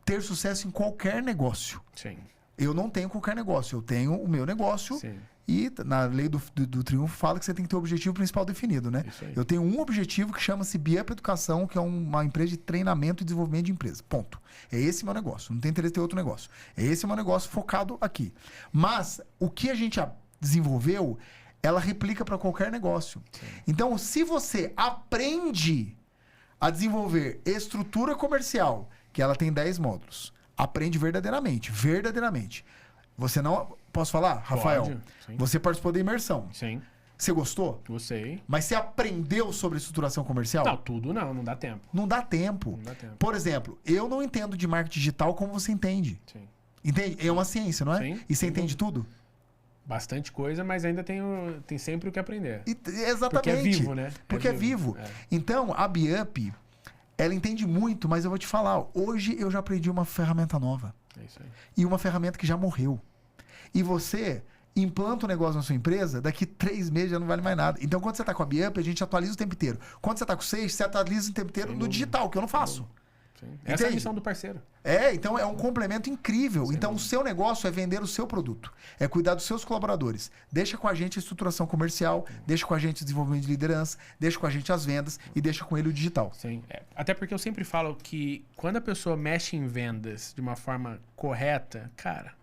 ter sucesso em qualquer negócio. Sim. Eu não tenho qualquer negócio. Eu tenho o meu negócio. Sim. E na lei do triunfo fala que você tem que ter o objetivo principal definido, né? Eu tenho um objetivo que chama-se BIUP Educação, que é uma empresa de treinamento e desenvolvimento de empresa. Ponto. É esse meu negócio. Não tem interesse em ter outro negócio. É esse meu negócio focado aqui. Mas o que a gente desenvolveu, ela replica para qualquer negócio. Sim. Então, se você aprende a desenvolver estrutura comercial, que ela tem 10 módulos, aprende verdadeiramente. Você não... Posso falar, Rafael? Pode, você participou da imersão. Sim. Você gostou? Gostei. Mas você aprendeu sobre estruturação comercial? Não, tudo não dá tempo. Não dá tempo. Por exemplo, eu não entendo de marketing digital como você entende. Sim. Entende? É uma ciência, não é? Sim. E você entende tudo? Bastante coisa, mas ainda tem sempre o que aprender. Exatamente. Porque é vivo, né? Porque é vivo. Então, a BIUP, ela entende muito, mas eu vou te falar, hoje eu já aprendi uma ferramenta nova. É isso aí. E uma ferramenta que já morreu. E você implanta um negócio na sua empresa, daqui 3 meses já não vale mais nada. Então, quando você está com a BIUP, a gente atualiza o tempo inteiro. Quando você está com o Sage, você atualiza o tempo inteiro no digital, que eu não faço. Sim. Essa é a missão do parceiro. Então é um complemento incrível. Então, o seu negócio é vender o seu produto. É cuidar dos seus colaboradores. Deixa com a gente a estruturação comercial, deixa com a gente o desenvolvimento de liderança, deixa com a gente as vendas e deixa com ele o digital. Sim. Até porque eu sempre falo que quando a pessoa mexe em vendas de uma forma correta, cara...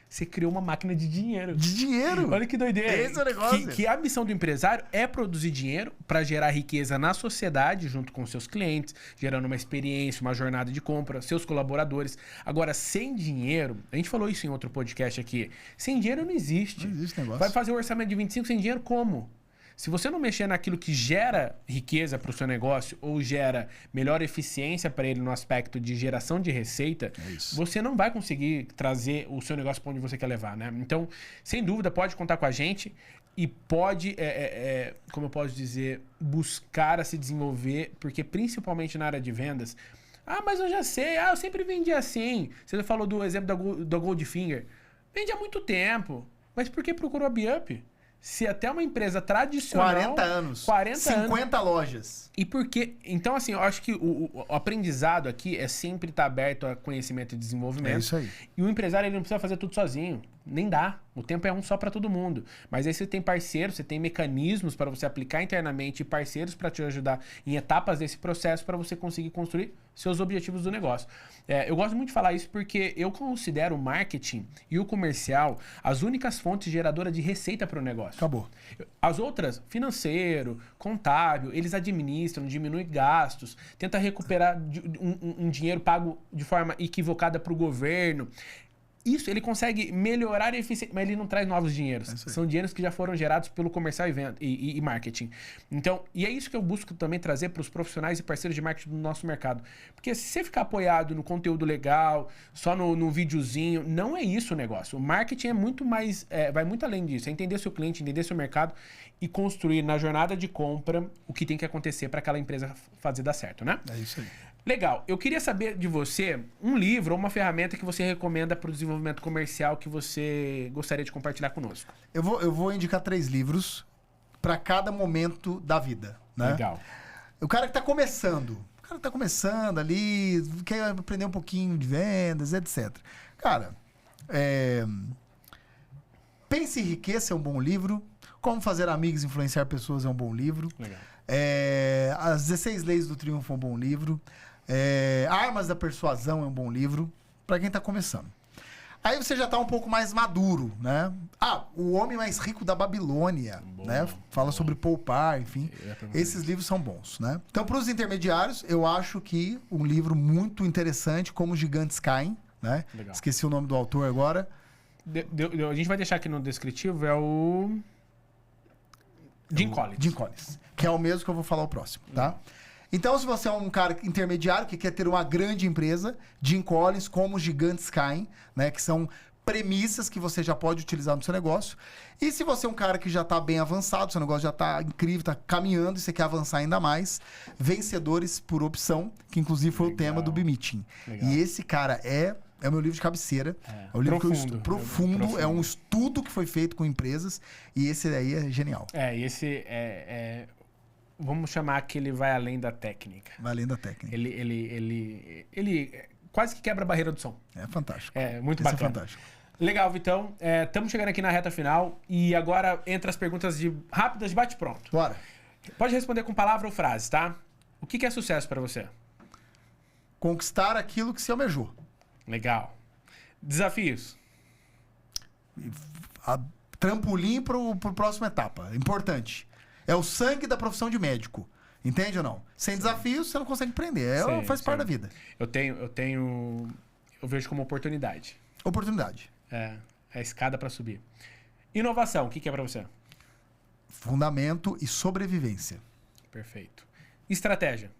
Você criou uma máquina de dinheiro. De dinheiro? Olha que doideira. Esse é o negócio. Que a missão do empresário é produzir dinheiro para gerar riqueza na sociedade, junto com seus clientes, gerando uma experiência, uma jornada de compra, seus colaboradores. Agora, sem dinheiro, a gente falou isso em outro podcast aqui, sem dinheiro não existe. Não existe negócio. Vai fazer um orçamento de 25 sem dinheiro como? Se você não mexer naquilo que gera riqueza para o seu negócio ou gera melhor eficiência para ele no aspecto de geração de receita, você não vai conseguir trazer o seu negócio para onde você quer levar, né? Então, sem dúvida, pode contar com a gente e pode, como eu posso dizer, buscar a se desenvolver, porque principalmente na área de vendas... mas eu já sei, eu sempre vendi assim. Você falou do exemplo da Goldfinger. Vende há muito tempo, mas por que procurou a BIUP? Se até uma empresa tradicional... 40 anos. 50 lojas. E por quê? Então, assim, eu acho que o aprendizado aqui é sempre estar aberto a conhecimento e desenvolvimento. É isso aí. E o empresário, ele não precisa fazer tudo sozinho. Nem dá. O tempo é um só para todo mundo. Mas aí você tem parceiros, você tem mecanismos para você aplicar internamente e parceiros para te ajudar em etapas desse processo para você conseguir construir seus objetivos do negócio. Eu gosto muito de falar isso porque eu considero o marketing e o comercial as únicas fontes geradoras de receita para o negócio. Acabou. As outras, financeiro, contábil, eles administram, diminuem gastos, tenta recuperar um dinheiro pago de forma equivocada para o governo. Isso, ele consegue melhorar a eficiência, mas ele não traz novos dinheiros. São dinheiros que já foram gerados pelo comercial e marketing. Então, e é isso que eu busco também trazer para os profissionais e parceiros de marketing do nosso mercado. Porque se você ficar apoiado no conteúdo legal, só no videozinho, não é isso o negócio. O marketing é muito mais, vai muito além disso. É entender seu cliente, entender seu mercado e construir na jornada de compra o que tem que acontecer para aquela empresa fazer dar certo, né? É isso aí. Legal. Eu queria saber de você um livro ou uma ferramenta que você recomenda para o desenvolvimento comercial que você gostaria de compartilhar conosco. Eu vou indicar 3 livros para cada momento da vida, né? Legal. O cara que está começando. Ali, quer aprender um pouquinho de vendas, etc. Cara, Pense em Riqueza é um bom livro. Como Fazer Amigos e Influenciar Pessoas é um bom livro. Legal. As 16 Leis do Triunfo é um bom livro. Armas da Persuasão é um bom livro para quem está começando. Aí você já está um pouco mais maduro, né? O Homem Mais Rico da Babilônia, né? Fala sobre poupar, enfim. Esses livros são bons, né? Então, para os intermediários, eu acho que um livro muito interessante, Como Gigantes Caem, né? Legal. Esqueci o nome do autor agora. A gente vai deixar aqui no descritivo, é o Jim Collins. Jim Collins, que é o mesmo que eu vou falar o próximo, tá? Então, se você é um cara intermediário que quer ter uma grande empresa, Jim Collins, Como Gigantes Caem, né? Que são premissas que você já pode utilizar no seu negócio. E se você é um cara que já está bem avançado, seu negócio já está incrível, está caminhando e você quer avançar ainda mais, vencedores por opção, que inclusive foi o tema do B-Meeting. E esse, cara, é o meu livro de cabeceira. É o livro profundo. Profundo. É um estudo que foi feito com empresas e esse daí é genial. Esse vamos chamar que ele vai além da técnica. Vai além da técnica. Ele quase que quebra a barreira do som. É fantástico. É muito bacana. É fantástico. Legal, Vitão. Estamos chegando aqui na reta final e agora entra as perguntas rápidas de bate-pronto. Bora. Pode responder com palavra ou frase, tá? O que é sucesso para você? Conquistar aquilo que se almejou. Legal. Desafios? Trampolim para a próxima etapa. Importante. É o sangue da profissão de médico. Entende ou não? Sem desafios, você não consegue empreender. Faz parte da vida. Eu vejo como oportunidade. Oportunidade. É a escada para subir. Inovação, o que é para você? Fundamento e sobrevivência. Perfeito. Estratégia?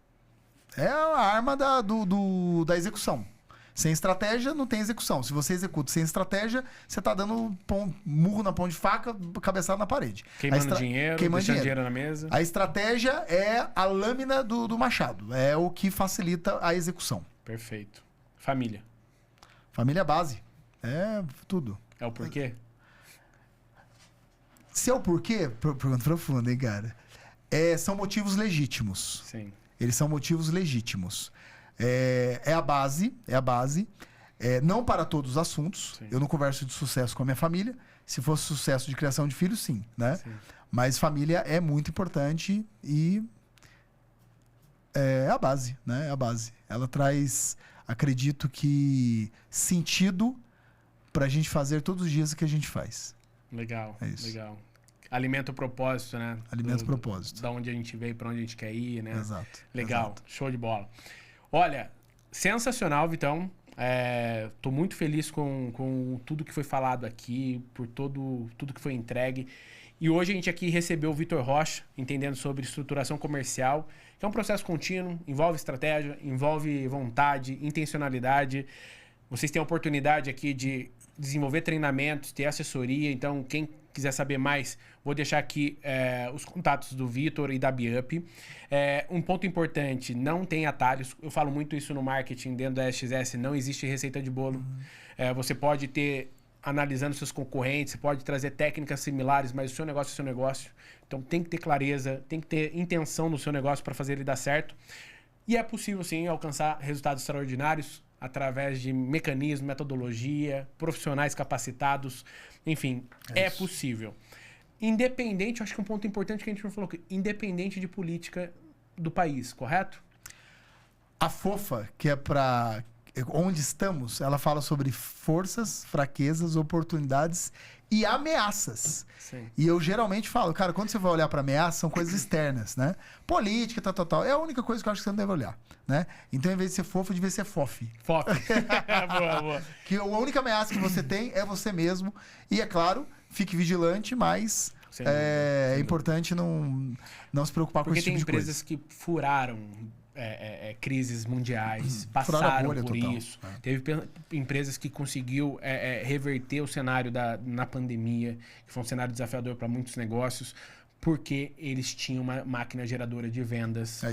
É a arma da execução. Sem estratégia, não tem execução. Se você executa sem estratégia, você está dando murro na ponta de faca, cabeçada na parede. Queimando dinheiro, deixando dinheiro na mesa. A estratégia é a lâmina do machado. É o que facilita a execução. Perfeito. Família? Família base. É tudo. É o porquê? Se é o porquê, pergunta profunda, hein, cara? São motivos legítimos. Sim. Eles são motivos legítimos. É a base. Não para todos os assuntos. Sim. Eu não converso de sucesso com a minha família. Se fosse sucesso de criação de filhos, sim, né? Sim. Mas família é muito importante e é a base, né? É a base. Ela traz, acredito que, sentido pra gente fazer todos os dias o que a gente faz. Legal, legal. Alimenta o propósito, né? Alimenta o propósito. Da onde a gente veio, pra onde a gente quer ir, né? Exato. Legal, exato. Show de bola. Olha, sensacional, Vitão. Tô muito feliz com tudo que foi falado aqui, por tudo que foi entregue. E hoje a gente aqui recebeu o Vitor Rocha, entendendo sobre estruturação comercial, que é um processo contínuo, envolve estratégia, envolve vontade, intencionalidade. Vocês têm a oportunidade aqui de desenvolver treinamentos, ter assessoria. Então, quem quiser saber mais, vou deixar aqui os contatos do Vitor e da BeUp. Um ponto importante, não tem atalhos. Eu falo muito isso no marketing, dentro da SXS, não existe receita de bolo. Você pode ter, analisando seus concorrentes, você pode trazer técnicas similares, mas o seu negócio é o seu negócio. Então, tem que ter clareza, tem que ter intenção no seu negócio para fazer ele dar certo. E é possível, sim, alcançar resultados extraordinários através de mecanismo, metodologia, profissionais capacitados, enfim, é possível. Independente, eu acho que um ponto importante que a gente não falou, independente de política do país, correto? A FOFA, que é para onde estamos, ela fala sobre forças, fraquezas, oportunidades e ameaças. Sim. E eu geralmente falo, cara, quando você vai olhar para ameaças, são coisas externas, né? Política, tal. É a única coisa que eu acho que você não deve olhar, né? Então, em vez de ser fofo, devia ser fof. Fof. Boa. Que a única ameaça que você tem é você mesmo. E, é claro, fique vigilante, mas é importante não se preocupar com esse tipo de coisa. Porque tem empresas que furaram crises mundiais, passaram por total. Isso. Teve empresas que conseguiu reverter o cenário na pandemia, que foi um cenário desafiador para muitos negócios, porque eles tinham uma máquina geradora de vendas,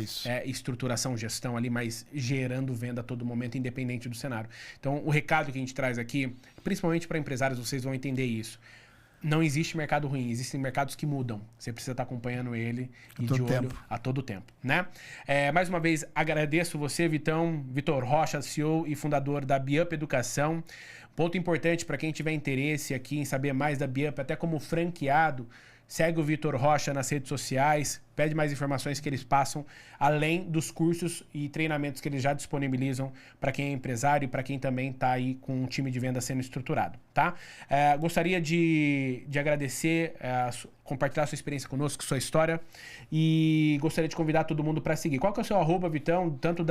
estruturação, gestão ali, mas gerando venda a todo momento, independente do cenário. Então, o recado que a gente traz aqui, principalmente para empresários, vocês vão entender isso. Não existe mercado ruim, existem mercados que mudam. Você precisa estar acompanhando ele e de olho a todo tempo, né? Mais uma vez, agradeço você, Vitão, Vitor Rocha, CEO e fundador da BeUp Educação. Ponto importante para quem tiver interesse aqui em saber mais da BeUp, até como franqueado, segue o Vitor Rocha nas redes sociais, pede mais informações que eles passam, além dos cursos e treinamentos que eles já disponibilizam para quem é empresário e para quem também está aí com um time de venda sendo estruturado, tá? Gostaria de agradecer, compartilhar sua experiência conosco, sua história, e gostaria de convidar todo mundo para seguir. Qual que é o seu arroba, Vitão, tanto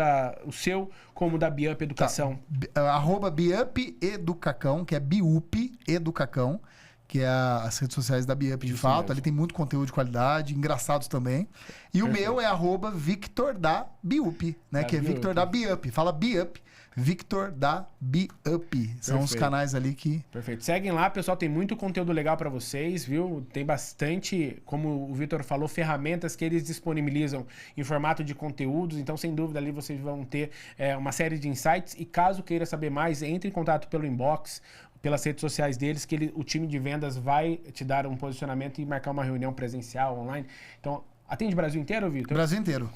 o seu como da BeUp Educação? Arroba BeUp Educacão, que é BeUp Educacão, que é as redes sociais da BeUp, de fato. mesmo. Ali tem muito conteúdo de qualidade, engraçados também. E o meu é @VictorDaBeUp, né? Que é Victor da BeUp. Fala BeUp, Victor da BeUp. São os canais ali que... Perfeito. Seguem lá, pessoal. Tem muito conteúdo legal para vocês, viu? Tem bastante, como o Vitor falou, ferramentas que eles disponibilizam em formato de conteúdos. Então, sem dúvida, ali vocês vão ter uma série de insights. E caso queira saber mais, entre em contato pelo inbox, pelas redes sociais deles, que o time de vendas vai te dar um posicionamento e marcar uma reunião presencial, online. Então, atende o Brasil inteiro, Vitor? Brasil inteiro.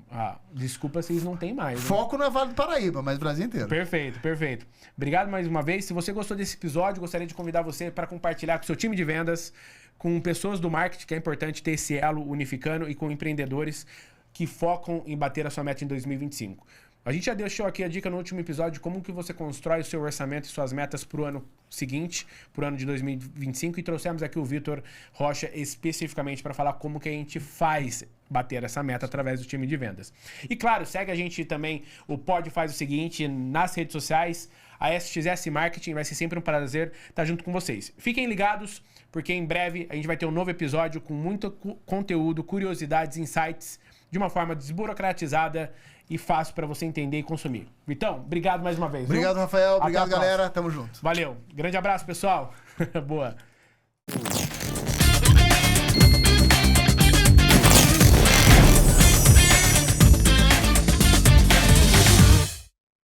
Ah, desculpa, vocês não tem mais. Né? Foco não é Vale do Paraíba, mas Brasil inteiro. Perfeito, perfeito. Obrigado mais uma vez. Se você gostou desse episódio, gostaria de convidar você para compartilhar com o seu time de vendas, com pessoas do marketing, que é importante ter esse elo unificando, e com empreendedores que focam em bater a sua meta em 2025. A gente já deixou aqui a dica no último episódio de como que você constrói o seu orçamento e suas metas para o ano seguinte, para o ano de 2025, e trouxemos aqui o Vitor Rocha especificamente para falar como que a gente faz bater essa meta através do time de vendas. E claro, segue a gente também, o Pod Faz o Seguinte, nas redes sociais. A SXS Marketing, vai ser sempre um prazer estar junto com vocês. Fiquem ligados, porque em breve a gente vai ter um novo episódio com muito conteúdo, curiosidades, insights, de uma forma desburocratizada e fácil para você entender e consumir. Vitão, obrigado mais uma vez. Obrigado, viu? Rafael. Obrigado, Até a próxima. galera. Tamo junto. Valeu. Grande abraço, pessoal. Boa.